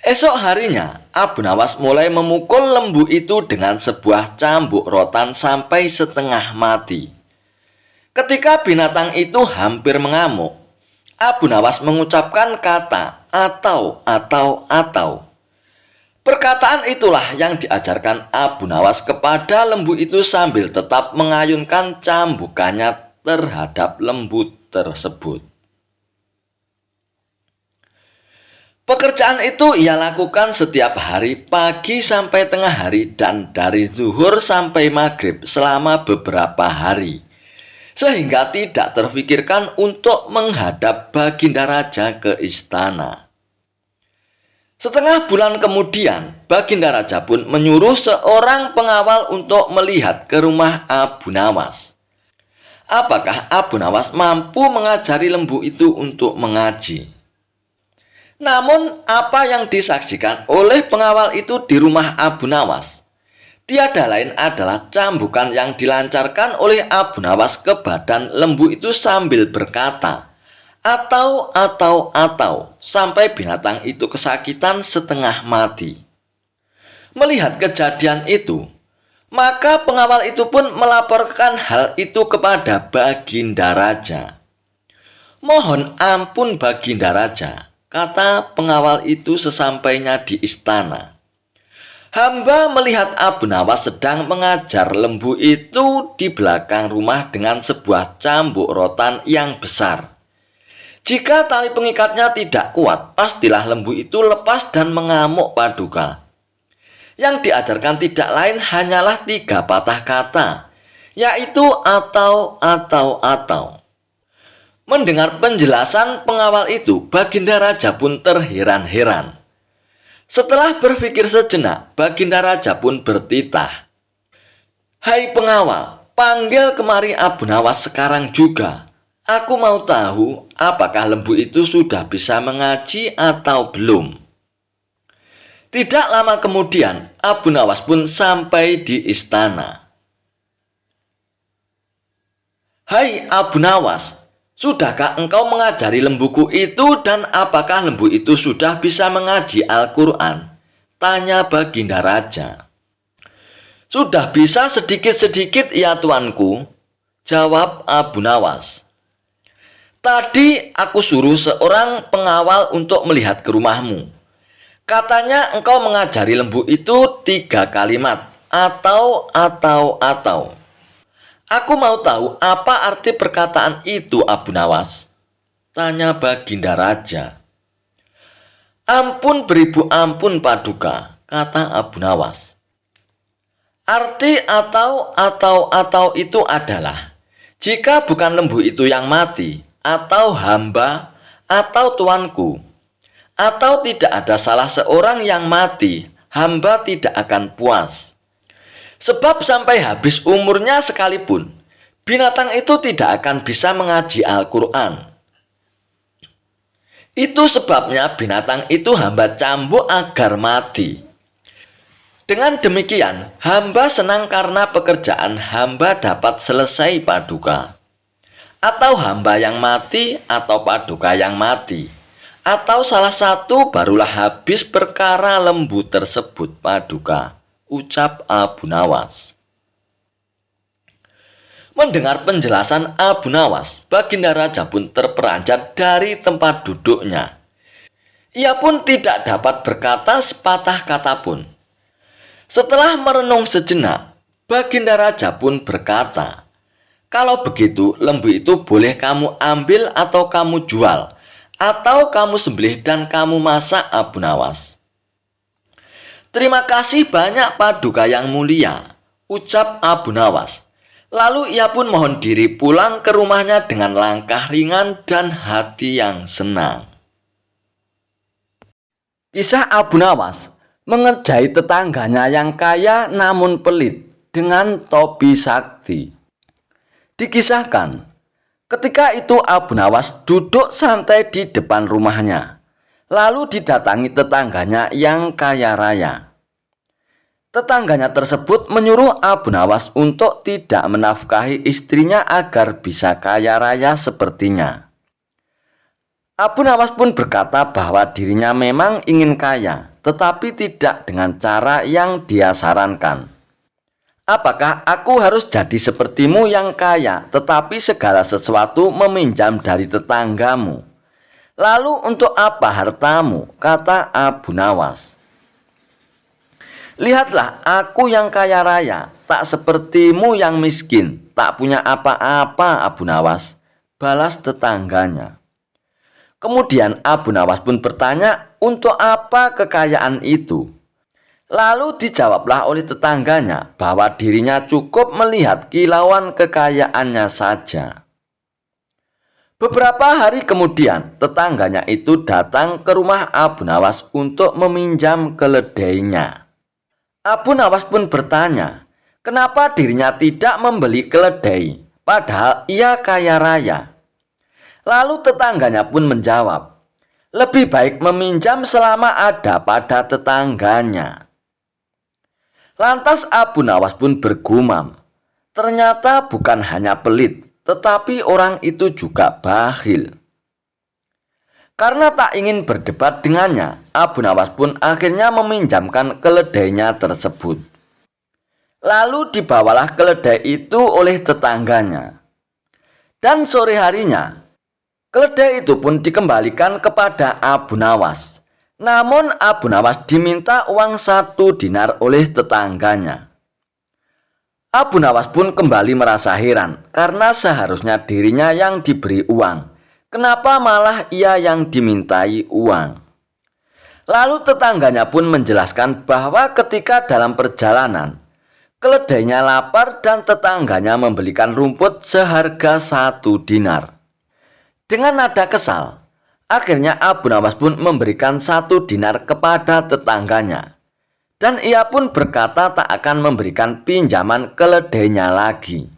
Esok harinya, Abu Nawas mulai memukul lembu itu dengan sebuah cambuk rotan sampai setengah mati. Ketika binatang itu hampir mengamuk, Abu Nawas mengucapkan kata atau. Perkataan itulah yang diajarkan Abu Nawas kepada lembu itu sambil tetap mengayunkan cambukannya terhadap lembu tersebut. Pekerjaan itu ia lakukan setiap hari pagi sampai tengah hari dan dari zuhur sampai maghrib selama beberapa hari. Sehingga tidak terfikirkan untuk menghadap Baginda Raja ke istana. Setengah bulan kemudian, Baginda Raja pun menyuruh seorang pengawal untuk melihat ke rumah Abu Nawas. Apakah Abu Nawas mampu mengajari lembu itu untuk mengaji? Namun, apa yang disaksikan oleh pengawal itu di rumah Abu Nawas tiada lain adalah cambukan yang dilancarkan oleh Abu Nawas ke badan lembu itu sambil berkata, atau, sampai binatang itu kesakitan setengah mati. Melihat kejadian itu, maka pengawal itu pun melaporkan hal itu kepada Baginda Raja. Mohon ampun Baginda Raja, kata pengawal itu sesampainya di istana. Hamba melihat Abu Nawas sedang mengajar lembu itu di belakang rumah dengan sebuah cambuk rotan yang besar. Jika tali pengikatnya tidak kuat, pastilah lembu itu lepas dan mengamuk Paduka. Yang diajarkan tidak lain hanyalah 3 patah kata, yaitu atau. Mendengar penjelasan pengawal itu, Baginda Raja pun terheran-heran. Setelah berpikir sejenak, Baginda Raja pun bertitah. Hai pengawal, panggil kemari Abu Nawas sekarang juga. Aku mau tahu apakah lembu itu sudah bisa mengaji atau belum. Tidak lama kemudian, Abu Nawas pun sampai di istana. Hai Abu Nawas, sudahkah engkau mengajari lembuku itu dan apakah lembu itu sudah bisa mengaji Al-Quran? Tanya Baginda Raja. Sudah bisa sedikit-sedikit ya tuanku, jawab Abu Nawas. Tadi aku suruh seorang pengawal untuk melihat ke rumahmu. Katanya engkau mengajari lembu itu 3 kalimat, atau. Aku mau tahu apa arti perkataan itu Abu Nawas? Tanya Baginda Raja. Ampun beribu ampun Paduka, kata Abu Nawas. Arti atau itu adalah, jika bukan lembu itu yang mati, atau hamba, atau tuanku, atau tidak ada salah seorang yang mati, hamba tidak akan puas. Sebab sampai habis umurnya sekalipun, binatang itu tidak akan bisa mengaji Al-Quran. Itu sebabnya binatang itu hamba cambuk agar mati. Dengan demikian, hamba senang karena pekerjaan hamba dapat selesai Paduka. Atau hamba yang mati atau Paduka yang mati, atau salah satu barulah habis perkara lembu tersebut Paduka, ucap Abu Nawas. Mendengar penjelasan Abu Nawas, Baginda Raja pun terperanjat dari tempat duduknya. Ia pun tidak dapat berkata sepatah kata pun. Setelah merenung sejenak, Baginda Raja pun berkata, kalau begitu, lembu itu boleh kamu ambil atau kamu jual, atau kamu sembelih dan kamu masak Abu Nawas. Terima kasih banyak Paduka yang mulia, ucap Abu Nawas. Lalu ia pun mohon diri pulang ke rumahnya dengan langkah ringan dan hati yang senang. Kisah Abu Nawas mengerjai tetangganya yang kaya namun pelit dengan topi sakti. Dikisahkan, ketika itu Abu Nawas duduk santai di depan rumahnya, lalu didatangi tetangganya yang kaya raya. Tetangganya tersebut menyuruh Abu Nawas untuk tidak menafkahi istrinya agar bisa kaya raya sepertinya. Abu Nawas pun berkata bahwa dirinya memang ingin kaya, tetapi tidak dengan cara yang dia sarankan. Apakah aku harus jadi sepertimu yang kaya, tetapi segala sesuatu meminjam dari tetanggamu? Lalu untuk apa hartamu? Kata Abu Nawas. Lihatlah, aku yang kaya raya, tak sepertimu yang miskin, tak punya apa-apa, Abu Nawas, balas tetangganya. Kemudian Abu Nawas pun bertanya, untuk apa kekayaan itu? Lalu dijawablah oleh tetangganya bahwa dirinya cukup melihat kilauan kekayaannya saja. Beberapa hari kemudian, tetangganya itu datang ke rumah Abu Nawas untuk meminjam keledainya. Abu Nawas pun bertanya, kenapa dirinya tidak membeli keledai, padahal ia kaya raya. Lalu tetangganya pun menjawab, lebih baik meminjam selama ada pada tetangganya. Lantas Abu Nawas pun bergumam, ternyata bukan hanya pelit, tetapi orang itu juga bakhil. Karena tak ingin berdebat dengannya, Abu Nawas pun akhirnya meminjamkan keledainya tersebut. Lalu dibawalah keledai itu oleh tetangganya. Dan sore harinya, keledai itu pun dikembalikan kepada Abu Nawas. Namun Abu Nawas diminta uang 1 dinar oleh tetangganya. Abu Nawas pun kembali merasa heran karena seharusnya dirinya yang diberi uang. Kenapa malah ia yang dimintai uang? Lalu tetangganya pun menjelaskan bahwa ketika dalam perjalanan, keledainya lapar dan tetangganya membelikan rumput seharga 1 dinar. Dengan nada kesal, akhirnya Abu Nawas pun memberikan 1 dinar kepada tetangganya. Dan ia pun berkata tak akan memberikan pinjaman keledainya lagi.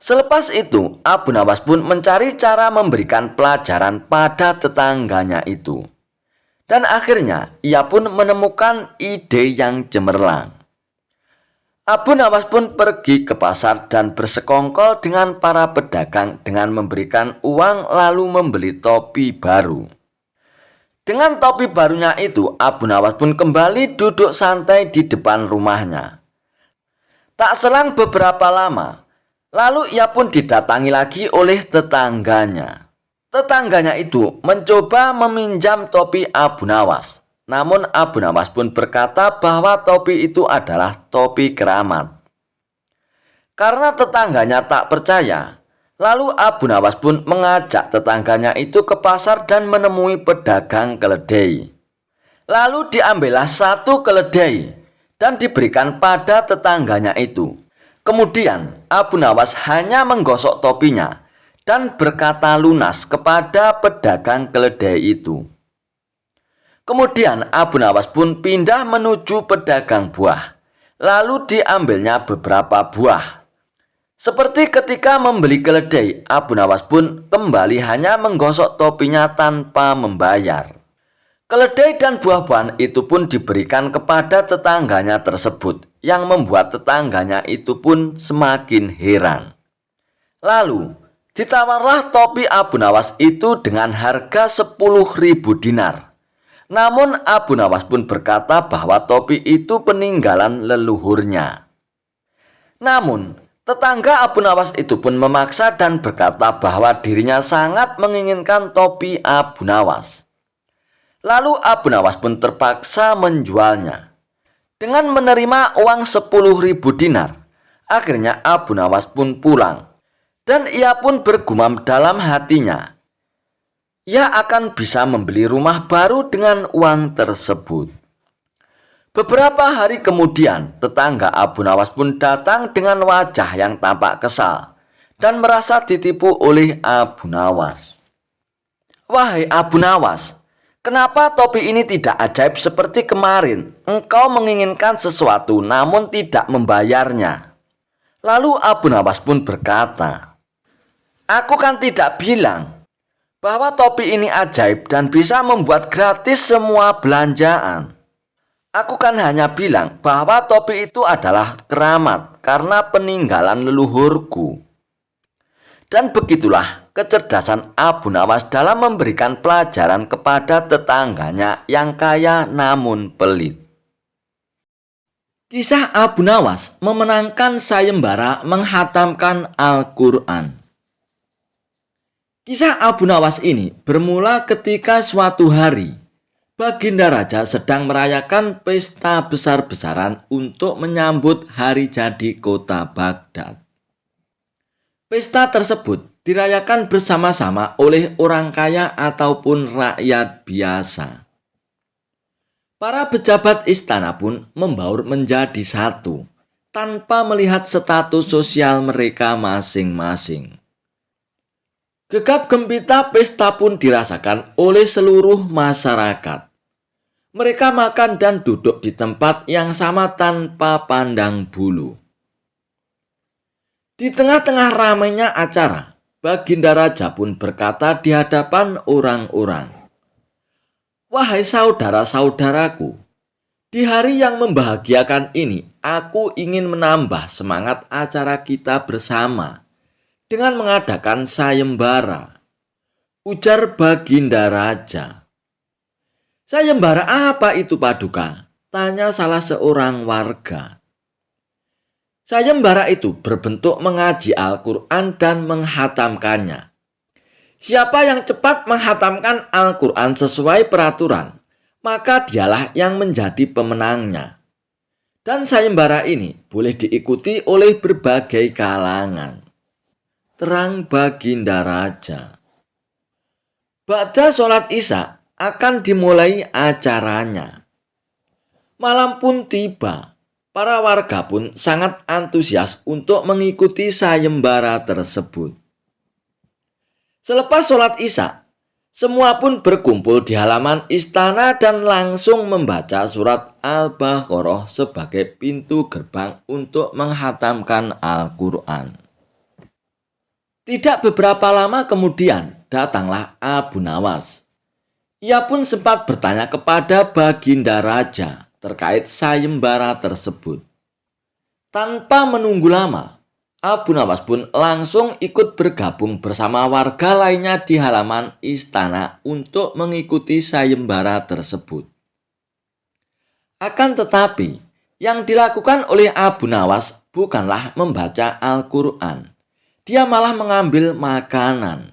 Selepas itu, Abu Nawas pun mencari cara memberikan pelajaran pada tetangganya itu. Dan akhirnya, ia pun menemukan ide yang cemerlang. Abu Nawas pun pergi ke pasar dan bersekongkol dengan para pedagang dengan memberikan uang lalu membeli topi baru. Dengan topi barunya itu, Abu Nawas pun kembali duduk santai di depan rumahnya. Tak selang beberapa lama, lalu ia pun didatangi lagi oleh tetangganya. Tetangganya itu mencoba meminjam topi Abu Nawas. Namun Abu Nawas pun berkata bahwa topi itu adalah topi keramat. Karena tetangganya tak percaya, lalu Abu Nawas pun mengajak tetangganya itu ke pasar dan menemui pedagang keledai. Lalu diambillah 1 keledai dan diberikan pada tetangganya itu. Kemudian Abu Nawas hanya menggosok topinya dan berkata lunas kepada pedagang keledai itu. Kemudian Abu Nawas pun pindah menuju pedagang buah. Lalu diambilnya beberapa buah. Seperti ketika membeli keledai, Abu Nawas pun kembali hanya menggosok topinya tanpa membayar. Keledai dan buah-buahan itu pun diberikan kepada tetangganya tersebut, yang membuat tetangganya itu pun semakin heran. Lalu, ditawarlah topi Abu Nawas itu dengan harga 10.000 dinar. Namun Abu Nawas pun berkata bahwa topi itu peninggalan leluhurnya. Namun, tetangga Abu Nawas itu pun memaksa dan berkata bahwa dirinya sangat menginginkan topi Abu Nawas. Lalu Abu Nawas pun terpaksa menjualnya. Dengan menerima uang 10.000 dinar, akhirnya Abu Nawas pun pulang. Dan ia pun bergumam dalam hatinya, ia akan bisa membeli rumah baru dengan uang tersebut. Beberapa hari kemudian, tetangga Abu Nawas pun datang dengan wajah yang tampak kesal dan merasa ditipu oleh Abu Nawas. Wahai Abu Nawas, kenapa topi ini tidak ajaib seperti kemarin? Engkau menginginkan sesuatu namun tidak membayarnya. Lalu Abu Nawas pun berkata, aku kan tidak bilang bahwa topi ini ajaib dan bisa membuat gratis semua belanjaan. Aku kan hanya bilang bahwa topi itu adalah keramat karena peninggalan leluhurku. Dan begitulah kecerdasan Abu Nawas dalam memberikan pelajaran kepada tetangganya yang kaya namun pelit. Kisah Abu Nawas memenangkan sayembara menghatamkan Al-Quran. Kisah Abu Nawas ini bermula ketika suatu hari Baginda Raja sedang merayakan pesta besar-besaran untuk menyambut hari jadi kota Baghdad. Pesta tersebut dirayakan bersama-sama oleh orang kaya ataupun rakyat biasa. Para pejabat istana pun membaur menjadi satu, tanpa melihat status sosial mereka masing-masing. Gegap gempita pesta pun dirasakan oleh seluruh masyarakat. Mereka makan dan duduk di tempat yang sama tanpa pandang bulu. Di tengah-tengah ramainya acara, Baginda Raja pun berkata di hadapan orang-orang, "Wahai saudara-saudaraku, di hari yang membahagiakan ini, aku ingin menambah semangat acara kita bersama dengan mengadakan sayembara," ujar Baginda Raja. "Sayembara apa itu, Paduka?" tanya salah seorang warga. Sayembara itu berbentuk mengaji Al-Quran dan menghatamkannya. Siapa yang cepat menghatamkan Al-Quran sesuai peraturan, maka dialah yang menjadi pemenangnya. Dan sayembara ini boleh diikuti oleh berbagai kalangan. Terang Baginda Raja. Ba'da sholat Isya akan dimulai acaranya. Malam pun tiba. Para warga pun sangat antusias untuk mengikuti sayembara tersebut. Selepas sholat Isya, semua pun berkumpul di halaman istana dan langsung membaca surat Al-Baqarah sebagai pintu gerbang untuk menghatamkan Al-Quran. Tidak beberapa lama kemudian datanglah Abu Nawas. Ia pun sempat bertanya kepada Baginda Raja terkait sayembara tersebut. Tanpa menunggu lama, Abu Nawas pun langsung ikut bergabung bersama warga lainnya di halaman istana untuk mengikuti sayembara tersebut. Akan tetapi, yang dilakukan oleh Abu Nawas bukanlah membaca Al-Quran. Dia malah mengambil makanan.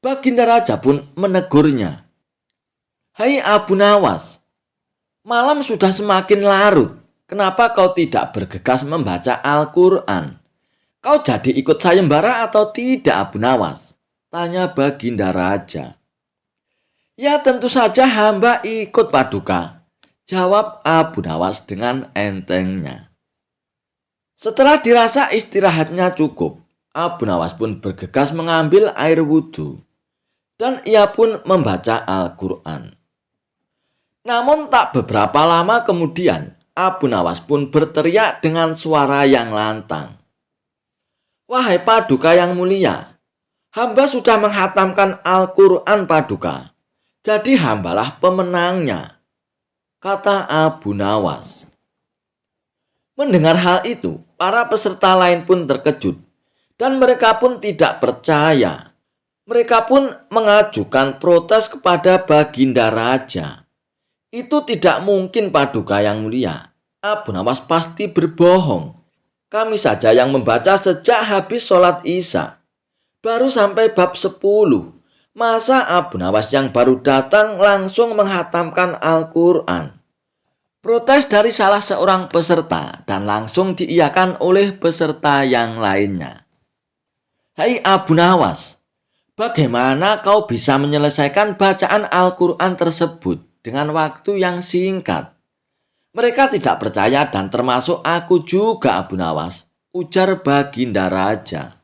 Baginda Raja pun menegurnya. "Hai Abu Nawas, malam sudah semakin larut. Kenapa kau tidak bergegas membaca Al-Quran? Kau jadi ikut sayembara atau tidak, Abu Nawas?" tanya Baginda Raja. "Ya tentu saja hamba ikut, Paduka," jawab Abu Nawas dengan entengnya. Setelah dirasa istirahatnya cukup, Abu Nawas pun bergegas mengambil air wudhu. Dan ia pun membaca Al-Quran. Namun tak beberapa lama kemudian, Abu Nawas pun berteriak dengan suara yang lantang. "Wahai Paduka yang mulia, hamba sudah menghatamkan Al-Quran, Paduka. Jadi hambalah pemenangnya," kata Abu Nawas. Mendengar hal itu, para peserta lain pun terkejut. Dan mereka pun tidak percaya. Mereka pun mengajukan protes kepada Baginda Raja. "Itu tidak mungkin, Paduka yang mulia. Abu Nawas pasti berbohong. Kami saja yang membaca sejak habis sholat Isya. Baru sampai bab 10. Masa Abu Nawas yang baru datang langsung menghatamkan Al-Quran?" Protes dari salah seorang peserta dan langsung diiyakan oleh peserta yang lainnya. "Hai Abu Nawas, bagaimana kau bisa menyelesaikan bacaan Al-Quran tersebut dengan waktu yang singkat?" "Mereka tidak percaya dan termasuk aku juga, Abu Nawas," ujar Baginda Raja.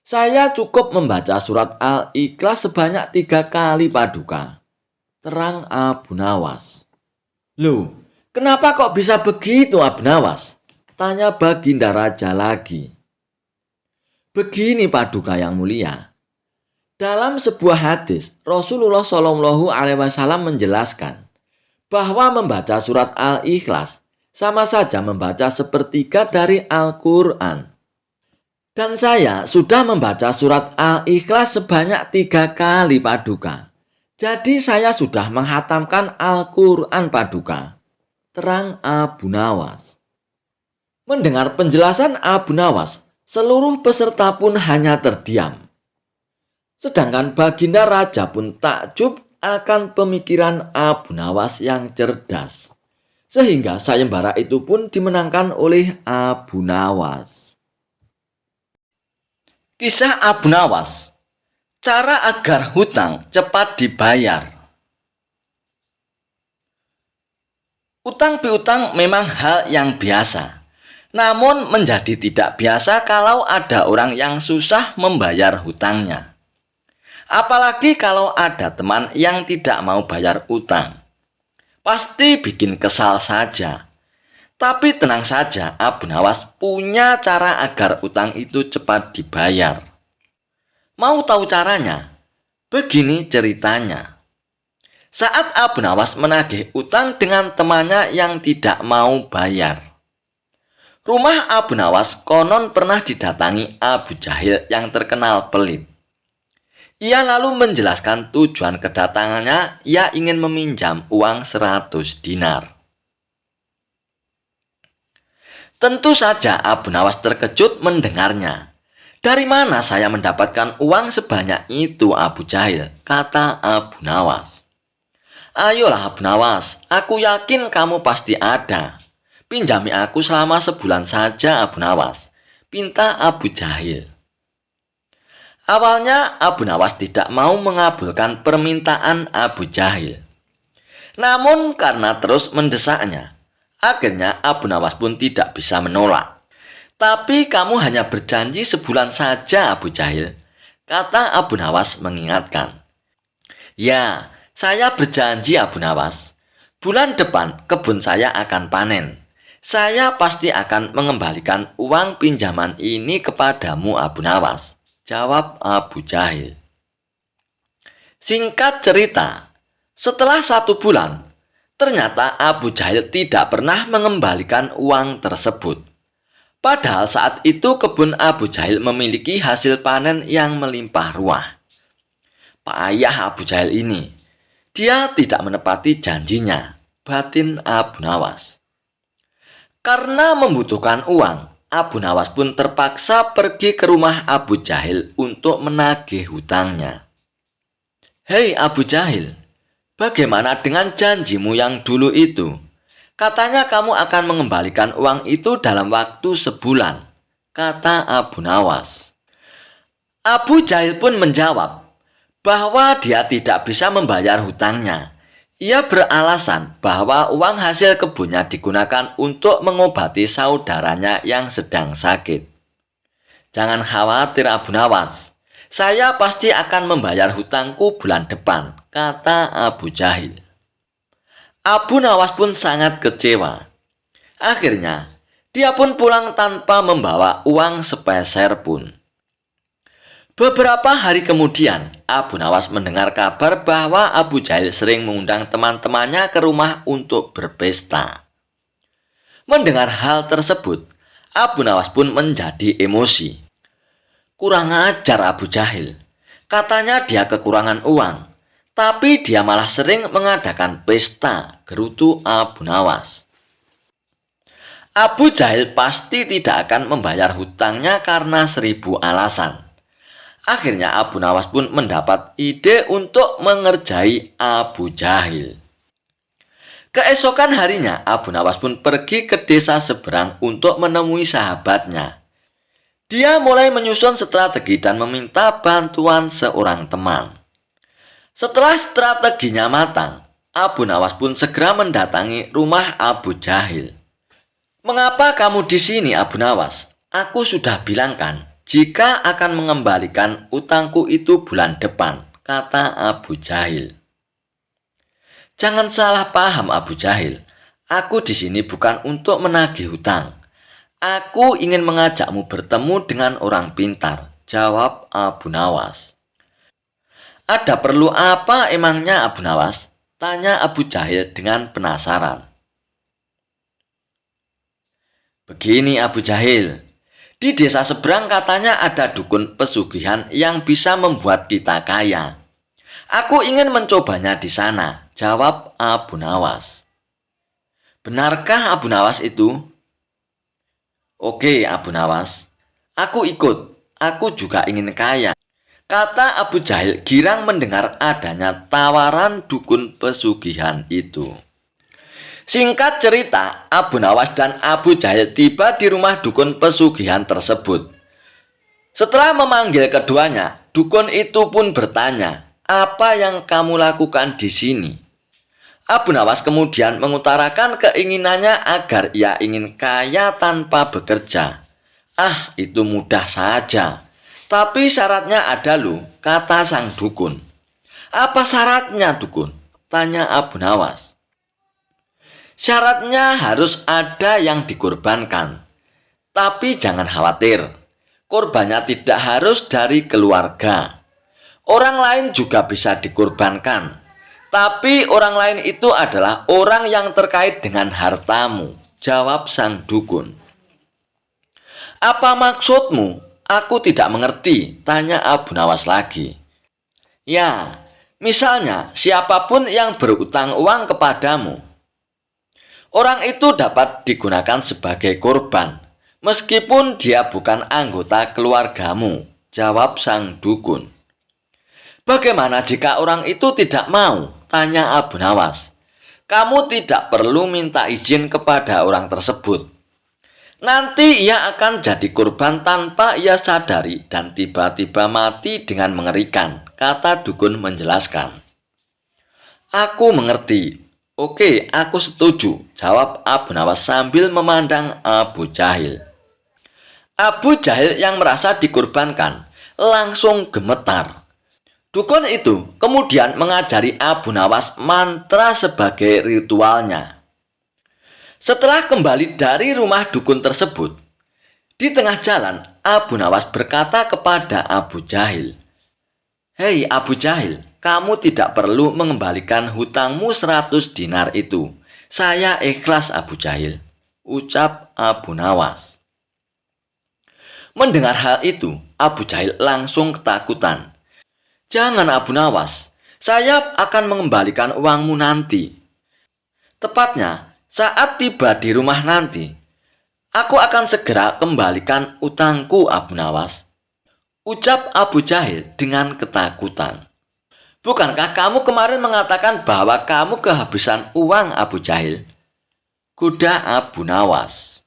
"Saya cukup membaca surat Al-Ikhlas sebanyak 3 kali, Paduka," terang Abu Nawas. "Loh, kenapa kok bisa begitu, Abu Nawas?" tanya Baginda Raja lagi. "Begini, Paduka yang mulia. Dalam sebuah hadis, Rasulullah SAW menjelaskan bahwa membaca surat Al-Ikhlas sama saja membaca sepertiga dari Al-Quran. Dan saya sudah membaca surat Al-Ikhlas sebanyak 3 kali Paduka. Jadi saya sudah menghatamkan Al-Quran Paduka. Terang Abu Nawas. Mendengar penjelasan Abu Nawas, seluruh peserta pun hanya terdiam. Sedangkan Baginda Raja pun takjub akan pemikiran Abu Nawas yang cerdas. Sehingga sayembara itu pun dimenangkan oleh Abu Nawas. Kisah Abu Nawas. Cara agar hutang cepat dibayar. Utang piutang memang hal yang biasa. Namun menjadi tidak biasa kalau ada orang yang susah membayar hutangnya. Apalagi kalau ada teman yang tidak mau bayar utang. Pasti bikin kesal saja. Tapi tenang saja, Abu Nawas punya cara agar utang itu cepat dibayar. Mau tahu caranya? Begini ceritanya. Saat Abu Nawas menagih utang dengan temannya yang tidak mau bayar. Rumah Abu Nawas konon pernah didatangi Abu Jahil yang terkenal pelit. Ia lalu menjelaskan tujuan kedatangannya, ia ingin meminjam uang 100 dinar. Tentu saja Abu Nawas terkejut mendengarnya. Dari mana saya mendapatkan uang sebanyak itu Abu Jahil? Kata Abu Nawas. Ayolah Abu Nawas, aku yakin kamu pasti ada. Pinjami aku selama sebulan saja Abu Nawas, pinta Abu Jahil. Awalnya Abu Nawas tidak mau mengabulkan permintaan Abu Jahil. Namun karena terus mendesaknya, akhirnya Abu Nawas pun tidak bisa menolak. Tapi kamu hanya berjanji sebulan saja Abu Jahil, kata Abu Nawas mengingatkan. Ya, saya berjanji Abu Nawas. Bulan depan kebun saya akan panen. Saya pasti akan mengembalikan uang pinjaman ini kepadamu Abu Nawas, jawab Abu Jahil. Singkat cerita, setelah 1 bulan, ternyata Abu Jahil tidak pernah mengembalikan uang tersebut. Padahal saat itu kebun Abu Jahil memiliki hasil panen yang melimpah ruah. Payah Abu Jahil ini. Dia tidak menepati janjinya, batin Abu Nawas. Karena membutuhkan uang, Abu Nawas pun terpaksa pergi ke rumah Abu Jahil untuk menagih hutangnya. Hei Abu Jahil, bagaimana dengan janjimu yang dulu itu? Katanya kamu akan mengembalikan uang itu dalam waktu sebulan, kata Abu Nawas. Abu Jahil pun menjawab bahwa dia tidak bisa membayar hutangnya. Ia beralasan bahwa uang hasil kebunnya digunakan untuk mengobati saudaranya yang sedang sakit. Jangan khawatir Abu Nawas, saya pasti akan membayar hutangku bulan depan, kata Abu Jahil. Abu Nawas pun sangat kecewa. Akhirnya, dia pun pulang tanpa membawa uang sepeser pun. Beberapa hari kemudian, Abu Nawas mendengar kabar bahwa Abu Jahil sering mengundang teman-temannya ke rumah untuk berpesta. Mendengar hal tersebut, Abu Nawas pun menjadi emosi. Kurang ajar Abu Jahil. Katanya dia kekurangan uang, tapi dia malah sering mengadakan pesta, gerutu Abu Nawas. Abu Jahil pasti tidak akan membayar hutangnya karena 1000 alasan. Akhirnya Abu Nawas pun mendapat ide untuk mengerjai Abu Jahil. Keesokan harinya Abu Nawas pun pergi ke desa seberang untuk menemui sahabatnya. Dia mulai menyusun strategi dan meminta bantuan seorang teman. Setelah strateginya matang, Abu Nawas pun segera mendatangi rumah Abu Jahil. Mengapa kamu di sini Abu Nawas? Aku sudah bilang kan, jika akan mengembalikan utangku itu bulan depan, kata Abu Jahil. Jangan salah paham Abu Jahil. Aku di sini bukan untuk menagih hutang. Aku ingin mengajakmu bertemu dengan orang pintar, jawab Abu Nawas. Ada perlu apa emangnya Abu Nawas? Tanya Abu Jahil dengan penasaran. Begini Abu Jahil, di desa seberang katanya ada dukun pesugihan yang bisa membuat kita kaya. Aku ingin mencobanya di sana, jawab Abu Nawas. Benarkah Abu Nawas itu? Oke Abu Nawas, aku ikut. Aku juga ingin kaya, kata Abu Jahil girang mendengar adanya tawaran dukun pesugihan itu. Singkat cerita, Abu Nawas dan Abu Jahil tiba di rumah dukun pesugihan tersebut. Setelah memanggil keduanya, dukun itu pun bertanya, "Apa yang kamu lakukan di sini?" Abu Nawas kemudian mengutarakan keinginannya agar ia ingin kaya tanpa bekerja. "Ah, itu mudah saja. Tapi syaratnya ada loh," kata sang dukun. "Apa syaratnya, dukun?" tanya Abu Nawas. "Syaratnya harus ada yang dikorbankan. Tapi jangan khawatir, korbannya tidak harus dari keluarga. Orang lain juga bisa dikorbankan. Tapi orang lain itu adalah orang yang terkait dengan hartamu," jawab sang dukun. "Apa maksudmu? Aku tidak mengerti," tanya Abu Nawas lagi. "Ya, misalnya siapapun yang berutang uang kepadamu, orang itu dapat digunakan sebagai korban, meskipun dia bukan anggota keluargamu," jawab sang dukun. "Bagaimana jika orang itu tidak mau?" tanya Abu Nawas. "Kamu tidak perlu minta izin kepada orang tersebut. Nanti ia akan jadi korban tanpa ia sadari dan tiba-tiba mati dengan mengerikan," kata dukun menjelaskan. "Aku mengerti. Oke, aku setuju," jawab Abu Nawas sambil memandang Abu Jahil. Abu Jahil yang merasa dikorbankan langsung gemetar. Dukun itu kemudian mengajari Abu Nawas mantra sebagai ritualnya. Setelah kembali dari rumah dukun tersebut, di tengah jalan Abu Nawas berkata kepada Abu Jahil, "Hei Abu Jahil, kamu tidak perlu mengembalikan hutangmu 100 dinar itu. Saya ikhlas Abu Jahil," ucap Abu Nawas. Mendengar hal itu, Abu Jahil langsung ketakutan. "Jangan Abu Nawas, saya akan mengembalikan uangmu nanti. Tepatnya saat tiba di rumah nanti, aku akan segera kembalikan utangku Abu Nawas," ucap Abu Jahil dengan ketakutan. "Bukankah kamu kemarin mengatakan bahwa kamu kehabisan uang Abu Jahil?" goda Abu Nawas.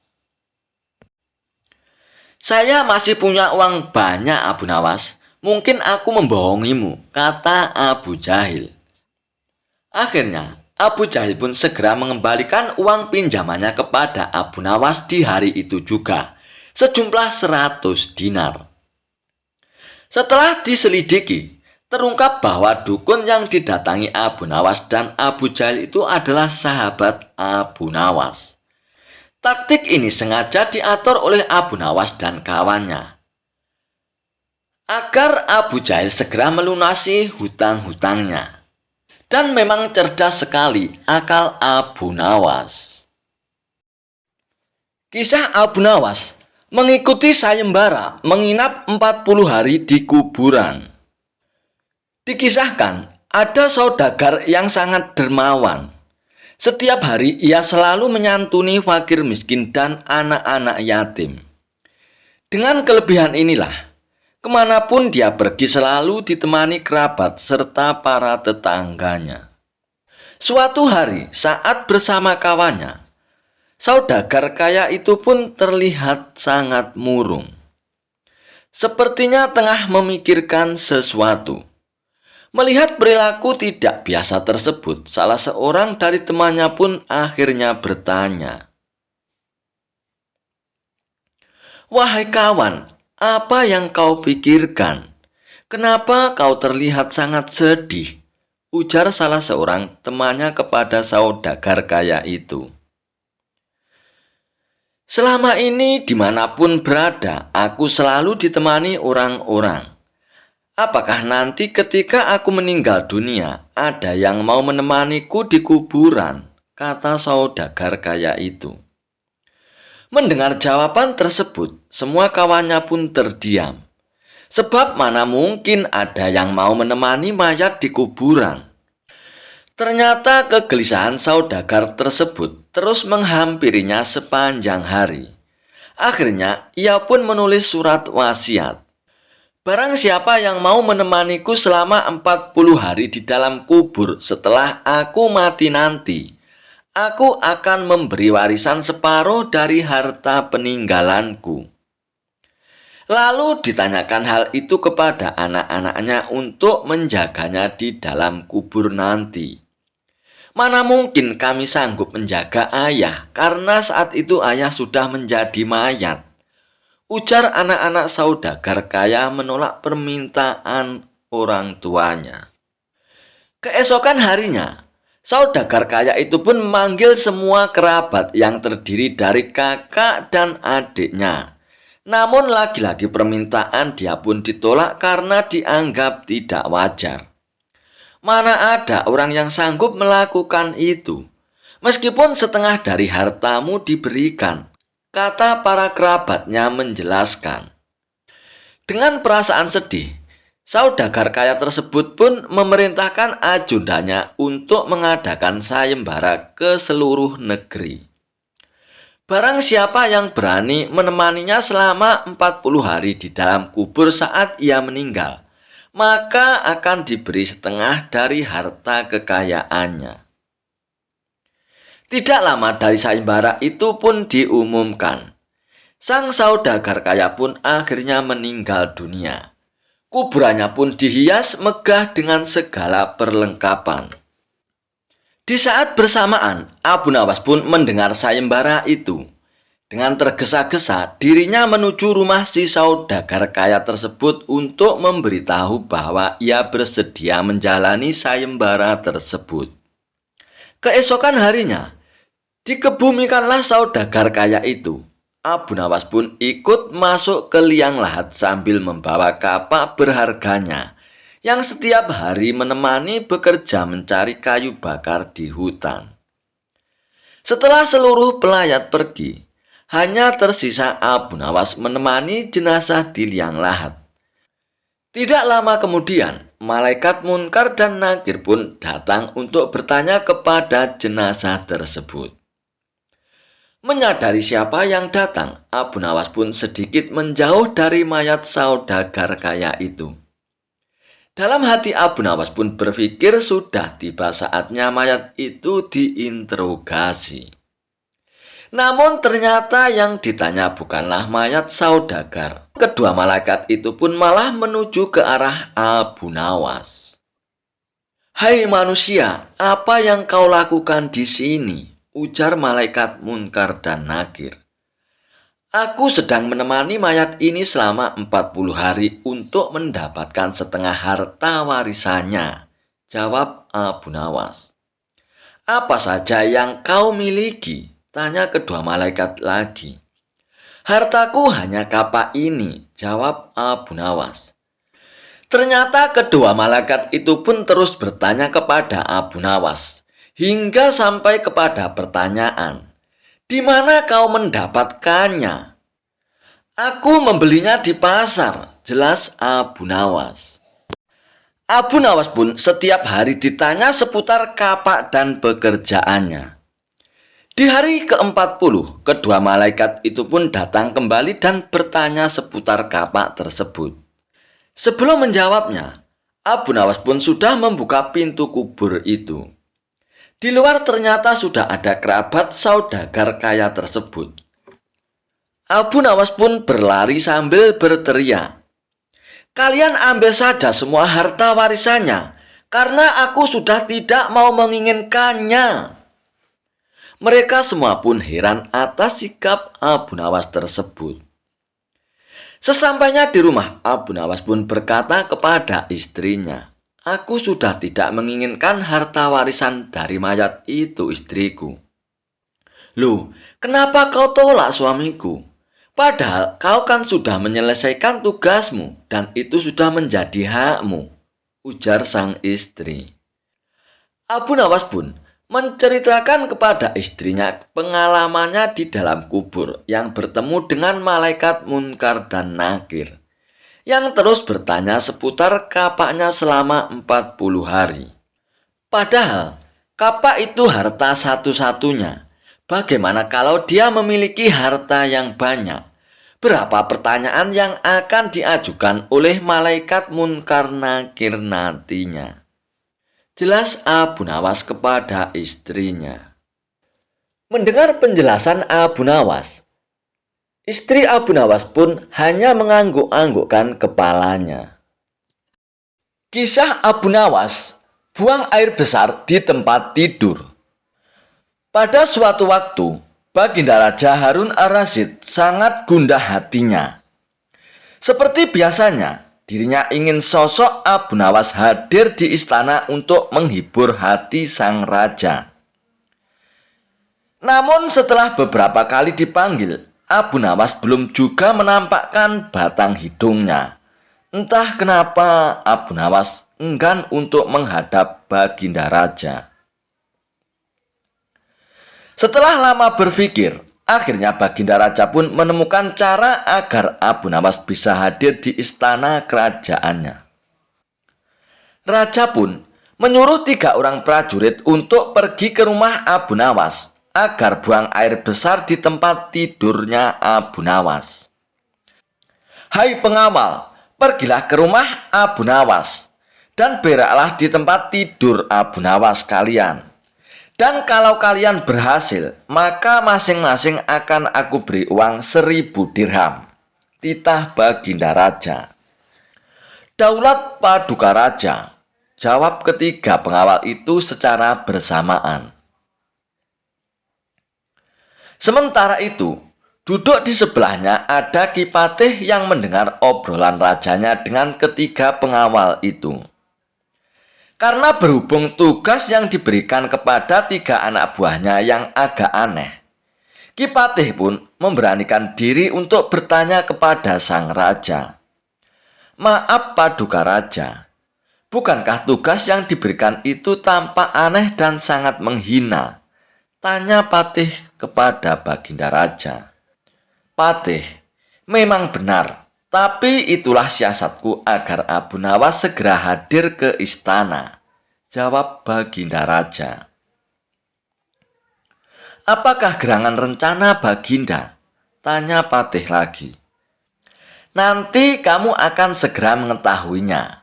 "Saya masih punya uang banyak Abu Nawas. Mungkin aku membohongimu," kata Abu Jahil. Akhirnya Abu Jahil pun segera mengembalikan uang pinjamannya kepada Abu Nawas di hari itu juga, sejumlah 100 dinar. Setelah diselidiki, terungkap bahwa dukun yang didatangi Abu Nawas dan Abu Jahil itu adalah sahabat Abu Nawas. Taktik ini sengaja diatur oleh Abu Nawas dan kawannya, agar Abu Jahil segera melunasi hutang-hutangnya. Dan memang cerdas sekali akal Abu Nawas. Kisah Abu Nawas mengikuti sayembara menginap 40 hari di kuburan. Dikisahkan ada saudagar yang sangat dermawan. Setiap hari ia selalu menyantuni fakir miskin dan anak-anak yatim. Dengan kelebihan inilah, kemanapun dia pergi selalu ditemani kerabat serta para tetangganya. Suatu hari saat bersama kawannya, saudagar kaya itu pun terlihat sangat murung. Sepertinya tengah memikirkan sesuatu. Melihat perilaku tidak biasa tersebut, salah seorang dari temannya pun akhirnya bertanya, "Wahai kawan, apa yang kau pikirkan? Kenapa kau terlihat sangat sedih?" ujar salah seorang temannya kepada saudagar kaya itu. "Selama ini dimanapun berada, aku selalu ditemani orang-orang. Apakah nanti ketika aku meninggal dunia, ada yang mau menemaniku di kuburan? Kata saudagar kaya itu. Mendengar jawaban tersebut, semua kawannya pun terdiam. Sebab mana mungkin ada yang mau menemani mayat di kuburan. Ternyata kegelisahan saudagar tersebut terus menghampirinya sepanjang hari. Akhirnya ia pun menulis surat wasiat. Barang siapa yang mau menemaniku selama 40 hari di dalam kubur setelah aku mati nanti, aku akan memberi warisan separuh dari harta peninggalanku. Lalu ditanyakan hal itu kepada anak-anaknya untuk menjaganya di dalam kubur nanti. Mana mungkin kami sanggup menjaga ayah, karena saat itu ayah sudah menjadi mayat. Ujar anak-anak saudagar kaya menolak permintaan orang tuanya. Keesokan harinya, saudagar kaya itu pun memanggil semua kerabat yang terdiri dari kakak dan adiknya. Namun lagi-lagi permintaan dia pun ditolak karena dianggap tidak wajar. Mana ada orang yang sanggup melakukan itu? Meskipun setengah dari hartamu diberikan, kata para kerabatnya menjelaskan. Dengan perasaan sedih, saudagar kaya tersebut pun memerintahkan ajudannya untuk mengadakan sayembara ke seluruh negeri. Barang siapa yang berani menemaninya selama 40 hari di dalam kubur saat ia meninggal, maka akan diberi setengah dari harta kekayaannya. Tidak lama dari sayembara itu pun diumumkan. Sang saudagar kaya pun akhirnya meninggal dunia. Kuburannya pun dihias megah dengan segala perlengkapan. Di saat bersamaan, Abu Nawas pun mendengar sayembara itu. Dengan tergesa-gesa, dirinya menuju rumah si saudagar kaya tersebut untuk memberitahu bahwa ia bersedia menjalani sayembara tersebut. Keesokan harinya, dikebumikanlah saudagar kaya itu. Abu Nawas pun ikut masuk ke liang lahat sambil membawa kapak berharganya yang setiap hari menemani bekerja mencari kayu bakar di hutan. Setelah seluruh pelayat pergi, hanya tersisa Abu Nawas menemani jenazah di liang lahat. Tidak lama kemudian, malaikat Munkar dan Nakir pun datang untuk bertanya kepada jenazah tersebut. Menyadari siapa yang datang, Abu Nawas pun sedikit menjauh dari mayat saudagar kaya itu. Dalam hati Abu Nawas pun berpikir sudah tiba saatnya mayat itu diinterogasi. Namun ternyata yang ditanya bukanlah mayat saudagar. Kedua malaikat itu pun malah menuju ke arah Abu Nawas. "Hai manusia, apa yang kau lakukan di sini?" ujar malaikat Munkar dan Nakir. "Aku sedang menemani mayat ini selama 40 hari untuk mendapatkan setengah harta warisannya," jawab Abu Nawas. "Apa saja yang kau miliki?" tanya kedua malaikat lagi. "Hartaku hanya kapak ini," jawab Abu Nawas. Ternyata kedua malaikat itu pun terus bertanya kepada Abu Nawas, hingga sampai kepada pertanyaan, "Di mana kau mendapatkannya?" "Aku membelinya di pasar," jelas Abu Nawas. Abu Nawas pun setiap hari ditanya seputar kapak dan pekerjaannya. Di hari ke-40, kedua malaikat itu pun datang kembali dan bertanya seputar kapak tersebut. Sebelum menjawabnya, Abu Nawas pun sudah membuka pintu kubur itu. Di luar ternyata sudah ada kerabat saudagar kaya tersebut. Abu Nawas pun berlari sambil berteriak, "Kalian ambil saja semua harta warisannya, karena aku sudah tidak mau menginginkannya." Mereka semua pun heran atas sikap Abu Nawas tersebut. Sesampainya di rumah, Abu Nawas pun berkata kepada istrinya, "Aku sudah tidak menginginkan harta warisan dari mayat itu, istriku." "Loh, kenapa kau tolak suamiku? Padahal kau kan sudah menyelesaikan tugasmu dan itu sudah menjadi hakmu, ujar sang istri. Abu Nawas pun menceritakan kepada istrinya pengalamannya di dalam kubur yang bertemu dengan malaikat Munkar dan Nakir yang terus bertanya seputar kapaknya selama 40 hari. Padahal kapak itu harta satu-satunya. Bagaimana kalau dia memiliki harta yang banyak? Berapa pertanyaan yang akan diajukan oleh malaikat Munkar Nakir nantinya? Jelas Abu Nawas kepada istrinya. Mendengar penjelasan Abu Nawas, istri Abu Nawas pun hanya mengangguk-anggukkan kepalanya. Kisah Abu Nawas buang air besar di tempat tidur. Pada suatu waktu, Baginda Raja Harun ar-Rasyid sangat gundah hatinya. Seperti biasanya, dirinya ingin sosok Abu Nawas hadir di istana untuk menghibur hati sang raja. Namun setelah beberapa kali dipanggil, Abu Nawas belum juga menampakkan batang hidungnya. Entah kenapa Abu Nawas enggan untuk menghadap Baginda Raja. Setelah lama berpikir, akhirnya Baginda Raja pun menemukan cara agar Abu Nawas bisa hadir di istana kerajaannya. Raja pun menyuruh 3 orang prajurit untuk pergi ke rumah Abu Nawas agar buang air besar di tempat tidurnya Abu Nawas. Hai pengawal, pergilah ke rumah Abu Nawas dan beraklah di tempat tidur Abu Nawas kalian. Dan kalau kalian berhasil, maka masing-masing akan aku beri uang 1000 dirham. Titah Baginda Raja. Daulat Paduka Raja, jawab ketiga pengawal itu secara bersamaan. Sementara itu, duduk di sebelahnya ada Ki Patih yang mendengar obrolan rajanya dengan ketiga pengawal itu. Karena berhubung tugas yang diberikan kepada 3 anak buahnya yang agak aneh, Ki Patih pun memberanikan diri untuk bertanya kepada sang raja. Maaf Paduka Raja, bukankah tugas yang diberikan itu tampak aneh dan sangat menghina? Tanya Patih kepada Baginda Raja. Patih, memang benar. Tapi itulah siasatku agar Abu Nawas segera hadir ke istana, jawab Baginda Raja. Apakah gerangan rencana Baginda? Tanya Patih lagi. Nanti kamu akan segera mengetahuinya.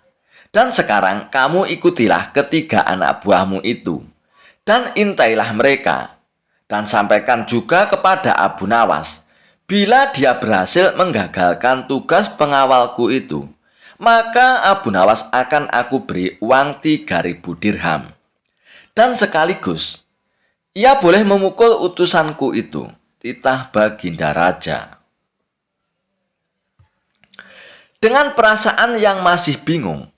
Dan sekarang kamu ikutilah ketiga anak buahmu itu. Dan intailah mereka. Dan sampaikan juga kepada Abu Nawas. Bila dia berhasil menggagalkan tugas pengawalku itu, maka Abu Nawas akan aku beri uang 3000 dirham. Dan sekaligus, ia boleh memukul utusanku itu, titah Baginda Raja. Dengan perasaan yang masih bingung,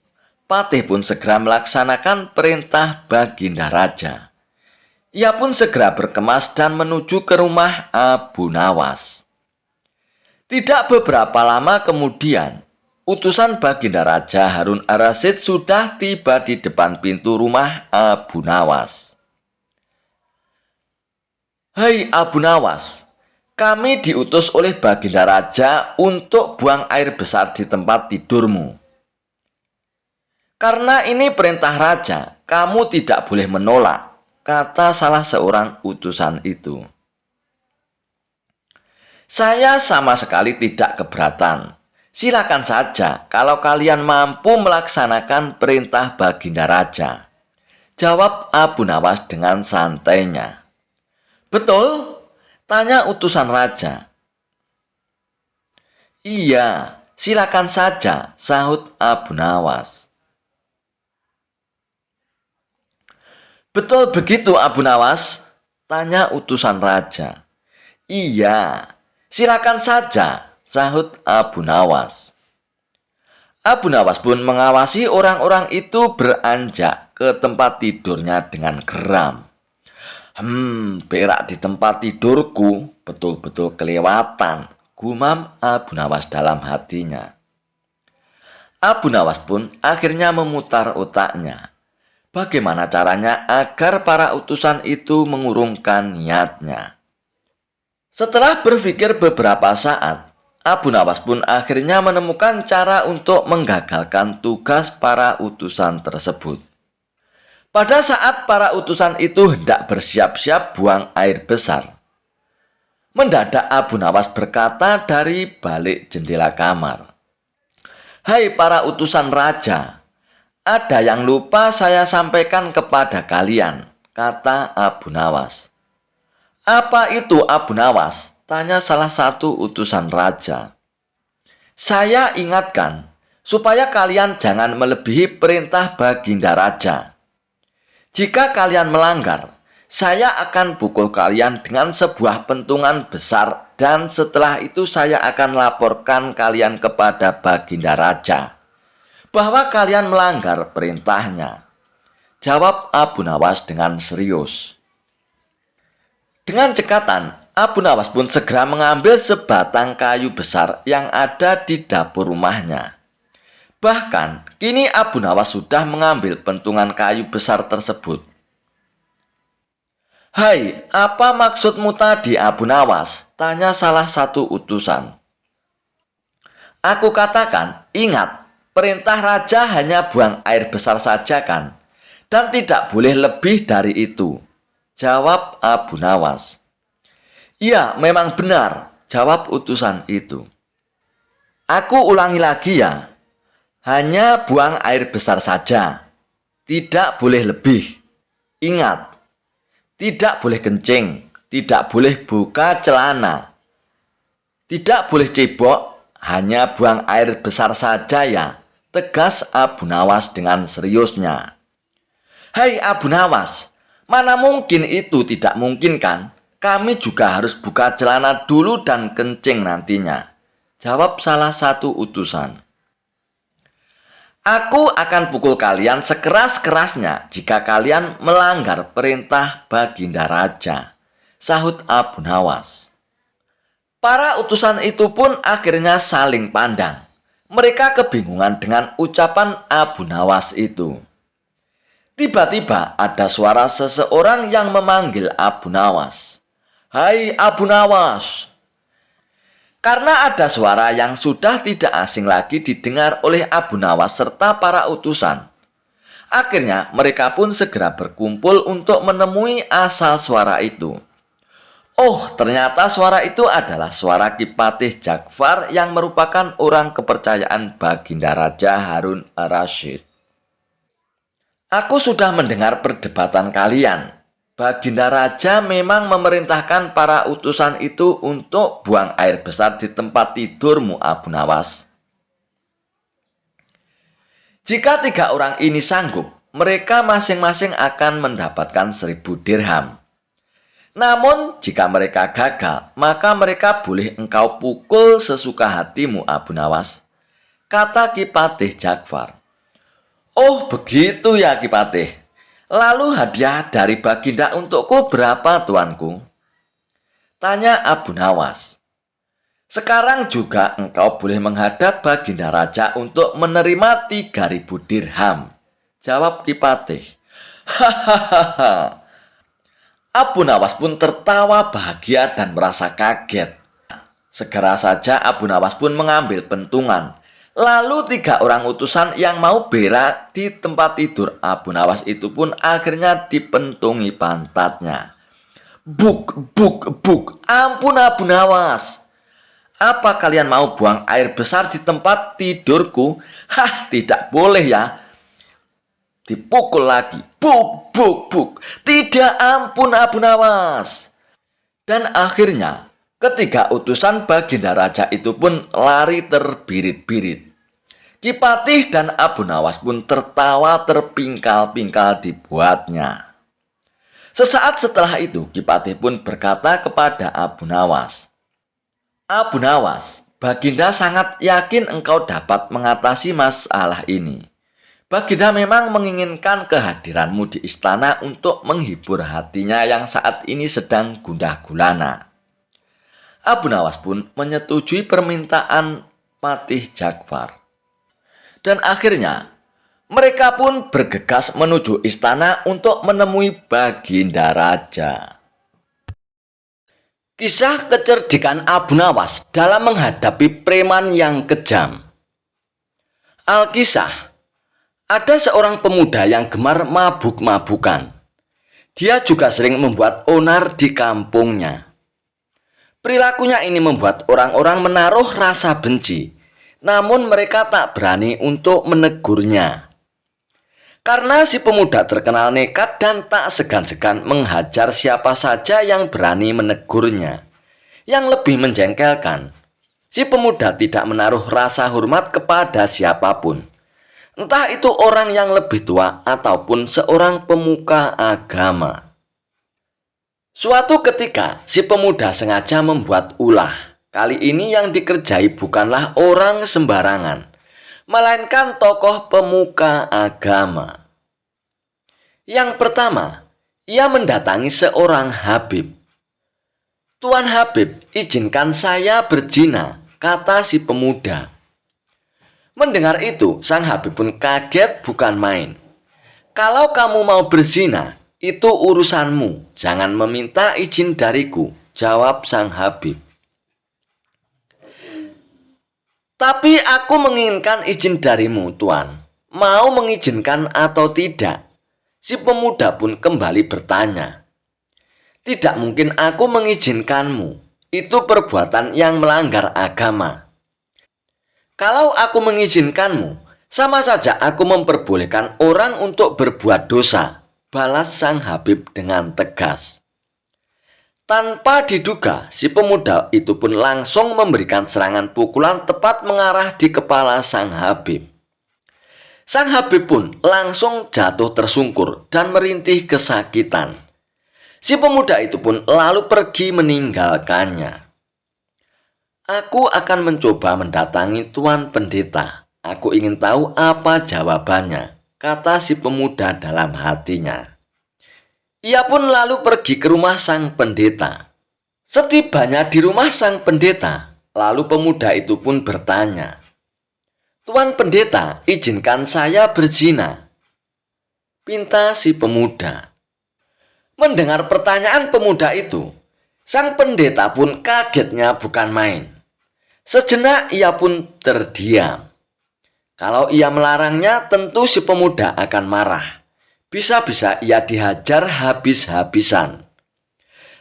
Patih pun segera melaksanakan perintah Baginda Raja. Ia pun segera berkemas dan menuju ke rumah Abu Nawas. Tidak beberapa lama kemudian, utusan Baginda Raja Harun ar-Rasyid sudah tiba di depan pintu rumah Abu Nawas. Hai Abu Nawas, kami diutus oleh Baginda Raja untuk buang air besar di tempat tidurmu. Karena ini perintah Raja, kamu tidak boleh menolak, kata salah seorang utusan itu. Saya sama sekali tidak keberatan. Silakan saja kalau kalian mampu melaksanakan perintah Baginda Raja, jawab Abu Nawas dengan santainya. Betul? Tanya utusan Raja. Iya, silakan saja, sahut Abu Nawas. Betul begitu Abu Nawas? Tanya utusan Raja. Iya, silakan saja, sahut Abu Nawas. Abu Nawas pun mengawasi orang-orang itu beranjak ke tempat tidurnya dengan geram. Berak di tempat tidurku betul-betul kelewatan, gumam Abu Nawas dalam hatinya. Abu Nawas pun akhirnya memutar otaknya. Bagaimana caranya agar para utusan itu mengurungkan niatnya? Setelah berpikir beberapa saat, Abu Nawas pun akhirnya menemukan cara untuk menggagalkan tugas para utusan tersebut. Pada saat para utusan itu hendak bersiap-siap buang air besar, mendadak Abu Nawas berkata dari balik jendela kamar, "Hai para utusan raja, ada yang lupa saya sampaikan kepada kalian," kata Abu Nawas. "Apa itu Abu Nawas?" tanya salah satu utusan raja. "Saya ingatkan supaya kalian jangan melebihi perintah Baginda Raja. Jika kalian melanggar, saya akan pukul kalian dengan sebuah pentungan besar dan setelah itu saya akan laporkan kalian kepada Baginda Raja bahwa kalian melanggar perintahnya," jawab Abu Nawas dengan serius. Dengan cekatan, Abu Nawas pun segera mengambil sebatang kayu besar yang ada di dapur rumahnya. Bahkan, kini Abu Nawas sudah mengambil pentungan kayu besar tersebut. "Hai, apa maksudmu tadi Abu Nawas?" tanya salah satu utusan. "Aku katakan, ingat, perintah raja hanya buang air besar saja kan? Dan tidak boleh lebih dari itu," jawab Abu Nawas. "Iya, memang benar," jawab utusan itu. "Aku ulangi lagi ya. Hanya buang air besar saja. Tidak boleh lebih. Ingat, tidak boleh kencing, tidak boleh buka celana. Tidak boleh cebok, hanya buang air besar saja ya," tegas Abu Nawas dengan seriusnya. "Hai Abu Nawas, mana mungkin itu tidak mungkin kan? Kami juga harus buka celana dulu dan kencing nantinya," jawab salah satu utusan. "Aku akan pukul kalian sekeras-kerasnya jika kalian melanggar perintah Baginda Raja," sahut Abu Nawas. Para utusan itu pun akhirnya saling pandang. Mereka kebingungan dengan ucapan Abu Nawas itu. Tiba-tiba ada suara seseorang yang memanggil Abu Nawas. "Hai Abu Nawas." Karena ada suara yang sudah tidak asing lagi didengar oleh Abu Nawas serta para utusan, akhirnya mereka pun segera berkumpul untuk menemui asal suara itu. Oh, ternyata suara itu adalah suara Kipatih Ja'far yang merupakan orang kepercayaan Baginda Raja Harun ar-Rasyid. "Aku sudah mendengar perdebatan kalian. Baginda Raja memang memerintahkan para utusan itu untuk buang air besar di tempat tidurmu, Abu Nawas. Jika 3 orang ini sanggup, mereka masing-masing akan mendapatkan 1.000 dirham. Namun, jika mereka gagal, maka mereka boleh engkau pukul sesuka hatimu, Abu Nawas," kata Kipatih Ja'far. "Oh, begitu ya Kipatih. Lalu hadiah dari Baginda untukku berapa, tuanku?" tanya Abu Nawas. "Sekarang juga engkau boleh menghadap Baginda Raja untuk menerima 3.000 dirham," jawab Kipatih. Hahaha. Abu Nawas pun tertawa bahagia dan merasa kaget. Segera saja Abu Nawas pun mengambil pentungan. Lalu 3 orang utusan yang mau berak di tempat tidur Abu Nawas itu pun akhirnya dipentungi pantatnya. Buk, buk, buk. "Ampun Abu Nawas. Apa kalian mau buang air besar di tempat tidurku? Hah, tidak boleh ya." Dipukul lagi. Buk, buk, buk. "Tidak, ampun Abu Nawas." Dan akhirnya ketiga utusan Baginda Raja itu pun lari terbirit-birit. Kipatih dan Abu Nawas pun tertawa terpingkal-pingkal dibuatnya. Sesaat setelah itu, Kipatih pun berkata kepada Abu Nawas, "Abu Nawas, Baginda sangat yakin engkau dapat mengatasi masalah ini. Baginda memang menginginkan kehadiranmu di istana untuk menghibur hatinya yang saat ini sedang gundah gulana. Abu Nawas pun menyetujui permintaan Patih Ja'far. Dan akhirnya mereka pun bergegas menuju istana untuk menemui Baginda Raja. Kisah kecerdikan Abu Nawas dalam menghadapi preman yang kejam. Alkisah, ada seorang pemuda yang gemar mabuk-mabukan. Dia juga sering membuat onar di kampungnya. Perilakunya ini membuat orang-orang menaruh rasa benci, namun mereka tak berani untuk menegurnya. Karena si pemuda terkenal nekat dan tak segan-segan menghajar siapa saja yang berani menegurnya. Yang lebih menjengkelkan, si pemuda tidak menaruh rasa hormat kepada siapapun. Entah itu orang yang lebih tua ataupun seorang pemuka agama. Suatu ketika, si pemuda sengaja membuat ulah. Kali ini yang dikerjai bukanlah orang sembarangan, melainkan tokoh pemuka agama. Yang pertama, ia mendatangi seorang Habib. "Tuan Habib, izinkan saya berzina," kata si pemuda. Mendengar itu, sang Habib pun kaget bukan main. "Kalau kamu mau berzina, itu urusanmu, jangan meminta izin dariku," jawab sang Habib. "Tapi aku menginginkan izin darimu, Tuan. Mau mengizinkan atau tidak?" Si pemuda pun kembali bertanya. "Tidak mungkin aku mengizinkanmu. Itu perbuatan yang melanggar agama. Kalau aku mengizinkanmu, sama saja aku memperbolehkan orang untuk berbuat dosa," balas sang Habib dengan tegas. Tanpa diduga, si pemuda itu pun langsung memberikan serangan pukulan tepat mengarah di kepala sang Habib. Sang Habib pun langsung jatuh tersungkur dan merintih kesakitan. Si pemuda itu pun lalu pergi meninggalkannya. "Aku akan mencoba mendatangi Tuan Pendeta. Aku ingin tahu apa jawabannya," kata si pemuda dalam hatinya. Ia pun lalu pergi ke rumah sang pendeta. Setibanya di rumah sang pendeta, lalu pemuda itu pun bertanya, "Tuan Pendeta, izinkan saya berzina," pinta si pemuda. Mendengar pertanyaan pemuda itu, sang pendeta pun kagetnya bukan main. Sejenak ia pun terdiam. Kalau ia melarangnya, tentu si pemuda akan marah. Bisa-bisa ia dihajar habis-habisan.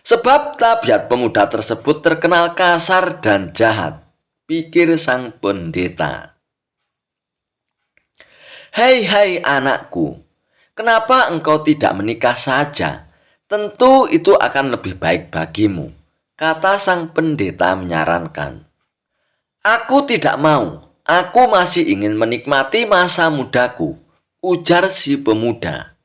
Sebab tabiat pemuda tersebut terkenal kasar dan jahat, pikir sang pendeta. Hai anakku, kenapa engkau tidak menikah saja? Tentu itu akan lebih baik bagimu," kata sang pendeta menyarankan. "Aku tidak mau, aku masih ingin menikmati masa mudaku," ujar si pemuda.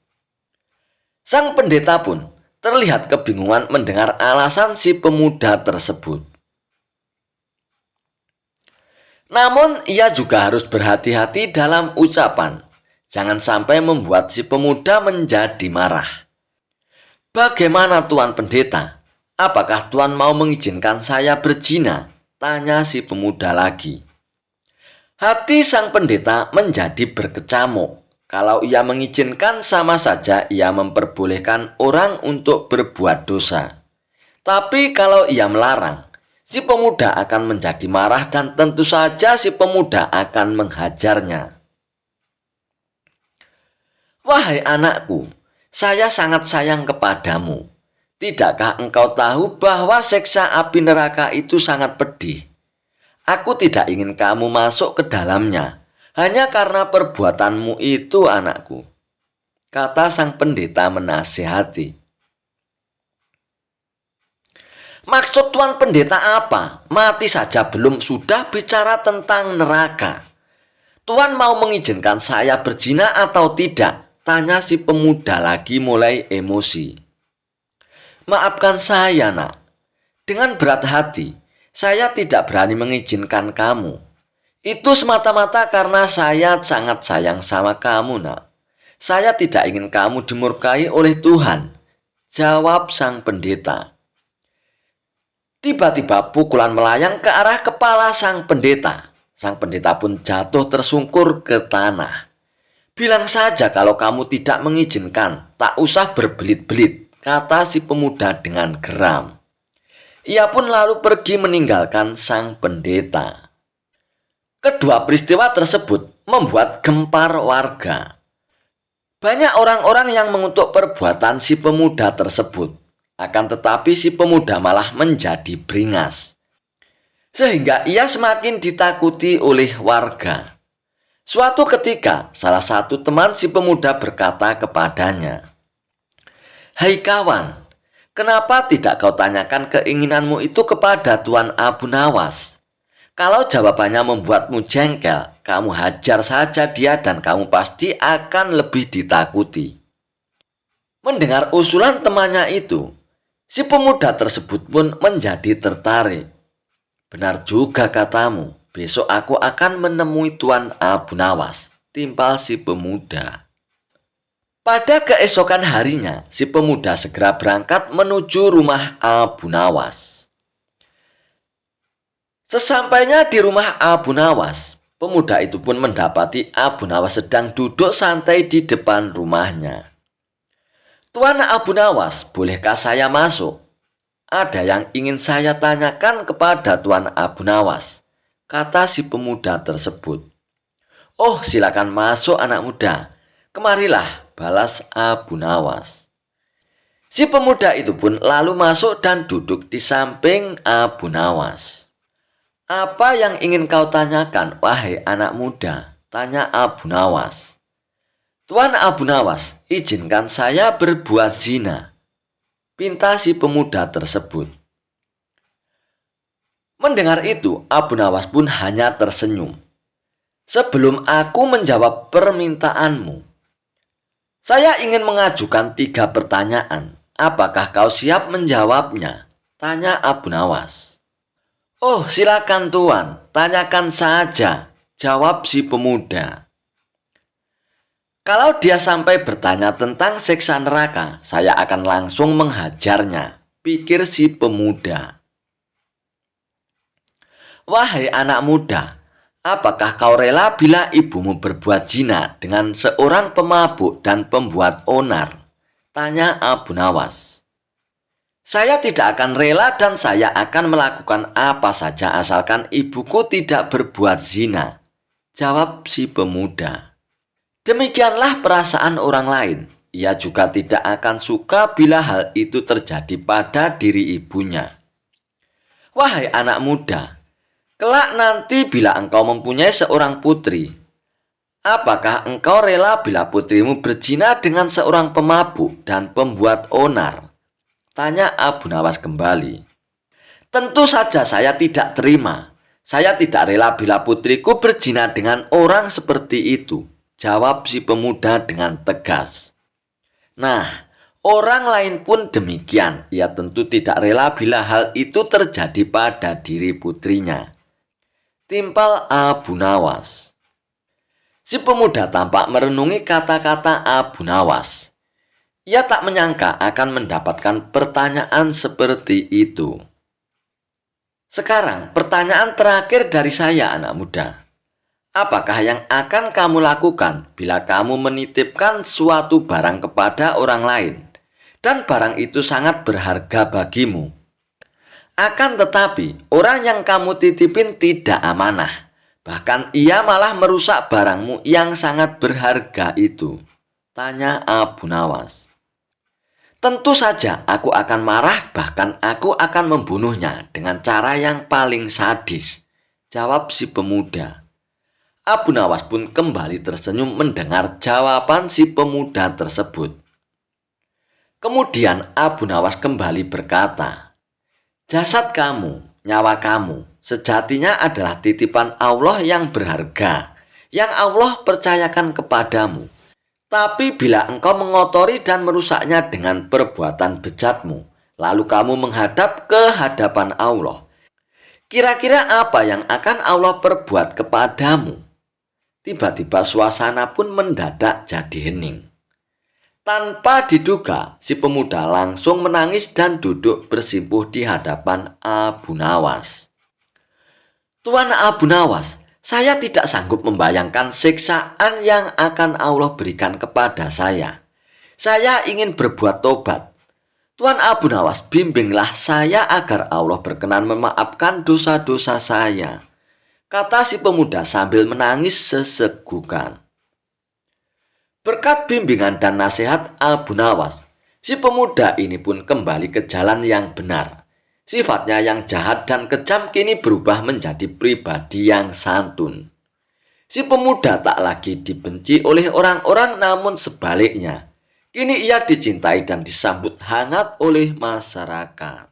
Sang pendeta pun terlihat kebingungan mendengar alasan si pemuda tersebut. Namun ia juga harus berhati-hati dalam ucapan. Jangan sampai membuat si pemuda menjadi marah. "Bagaimana Tuan Pendeta? Apakah Tuan mau mengizinkan saya berzina?" tanya si pemuda lagi. Hati sang pendeta menjadi berkecamuk. Kalau ia mengizinkan, sama saja ia memperbolehkan orang untuk berbuat dosa. Tapi kalau ia melarang, si pemuda akan menjadi marah dan tentu saja si pemuda akan menghajarnya. "Wahai anakku, saya sangat sayang kepadamu. Tidakkah engkau tahu bahwa siksa api neraka itu sangat pedih? Aku tidak ingin kamu masuk ke dalamnya, hanya karena perbuatanmu itu, anakku," kata sang pendeta menasihati. "Maksud Tuan Pendeta apa? Mati saja belum sudah bicara tentang neraka. Tuan mau mengizinkan saya berzina atau tidak?" tanya si pemuda lagi mulai emosi. "Maafkan saya, Nak. Dengan berat hati, saya tidak berani mengizinkan kamu. Itu semata-mata karena saya sangat sayang sama kamu, Nak. Saya tidak ingin kamu dimurkai oleh Tuhan," jawab sang pendeta. Tiba-tiba pukulan melayang ke arah kepala sang pendeta. Sang pendeta pun jatuh tersungkur ke tanah. "Bilang saja kalau kamu tidak mengizinkan, tak usah berbelit-belit," kata si pemuda dengan geram. Ia pun lalu pergi meninggalkan sang pendeta. Kedua peristiwa tersebut membuat gempar warga. Banyak orang-orang yang mengutuk perbuatan si pemuda tersebut. Akan tetapi si pemuda malah menjadi beringas, sehingga ia semakin ditakuti oleh warga. Suatu ketika, salah satu teman si pemuda berkata kepadanya, "Hai kawan, kenapa tidak kau tanyakan keinginanmu itu kepada Tuan Abu Nawas? Kalau jawabannya membuatmu jengkel, kamu hajar saja dia dan kamu pasti akan lebih ditakuti." Mendengar usulan temannya itu, si pemuda tersebut pun menjadi tertarik. "Benar juga katamu, besok aku akan menemui Tuan Abu Nawas," timpal si pemuda. Pada keesokan harinya, si pemuda segera berangkat menuju rumah Abu Nawas. Sesampainya di rumah Abu Nawas, pemuda itu pun mendapati Abu Nawas sedang duduk santai di depan rumahnya. "Tuan Abu Nawas, bolehkah saya masuk? Ada yang ingin saya tanyakan kepada Tuan Abu Nawas," kata si pemuda tersebut. "Oh, silakan masuk anak muda. Kemarilah," balas Abu Nawas. Si pemuda itu pun lalu masuk dan duduk di samping Abu Nawas. "Apa yang ingin kau tanyakan, wahai anak muda?" tanya Abu Nawas. "Tuan Abu Nawas, izinkan saya berbuat zina," pinta si pemuda tersebut. Mendengar itu, Abu Nawas pun hanya tersenyum. "Sebelum aku menjawab permintaanmu, saya ingin mengajukan 3 pertanyaan. Apakah kau siap menjawabnya?" tanya Abu Nawas. "Oh, silakan Tuan, tanyakan saja," jawab si pemuda. "Kalau dia sampai bertanya tentang siksa neraka, saya akan langsung menghajarnya," pikir si pemuda. "Wahai anak muda, apakah kau rela bila ibumu berbuat zina dengan seorang pemabuk dan pembuat onar?" tanya Abu Nawas. "Saya tidak akan rela dan saya akan melakukan apa saja asalkan ibuku tidak berbuat zina," jawab si pemuda. Demikianlah perasaan orang lain. Ia juga tidak akan suka bila hal itu terjadi pada diri ibunya. "Wahai anak muda, kelak nanti bila engkau mempunyai seorang putri, apakah engkau rela bila putrimu berzina dengan seorang pemabuk dan pembuat onar?" tanya Abu Nawas kembali. "Tentu saja saya tidak terima. Saya tidak rela bila putriku berzina dengan orang seperti itu," jawab si pemuda dengan tegas. Nah, orang lain pun demikian. Ia tentu tidak rela bila hal itu terjadi pada diri putrinya, timpal Abu Nawas. Si pemuda tampak merenungi kata-kata Abu Nawas. Ia tak menyangka akan mendapatkan pertanyaan seperti itu. Sekarang pertanyaan terakhir dari saya, anak muda. Apakah yang akan kamu lakukan bila kamu menitipkan suatu barang kepada orang lain dan barang itu sangat berharga bagimu? Akan tetapi, orang yang kamu titipin tidak amanah. Bahkan ia malah merusak barangmu yang sangat berharga itu, tanya Abu Nawas. "Tentu saja aku akan marah, bahkan aku akan membunuhnya dengan cara yang paling sadis," jawab si pemuda. Abu Nawas pun kembali tersenyum mendengar jawaban si pemuda tersebut. Kemudian Abu Nawas kembali berkata, "Jasad kamu, nyawa kamu, sejatinya adalah titipan Allah yang berharga, yang Allah percayakan kepadamu. Tapi bila engkau mengotori dan merusaknya dengan perbuatan bejatmu, lalu kamu menghadap ke hadapan Allah, kira-kira apa yang akan Allah perbuat kepadamu?" Tiba-tiba suasana pun mendadak jadi hening. Tanpa diduga, si pemuda langsung menangis dan duduk bersimpuh di hadapan Abu Nawas. "Tuan Abu Nawas, saya tidak sanggup membayangkan siksaan yang akan Allah berikan kepada saya. Saya ingin berbuat tobat. Tuan Abu Nawas, bimbinglah saya agar Allah berkenan memaafkan dosa-dosa saya," kata si pemuda sambil menangis sesegukan. Berkat bimbingan dan nasihat Abu Nawas, si pemuda ini pun kembali ke jalan yang benar. Sifatnya yang jahat dan kejam kini berubah menjadi pribadi yang santun. Si pemuda tak lagi dibenci oleh orang-orang, namun sebaliknya, kini ia dicintai dan disambut hangat oleh masyarakat.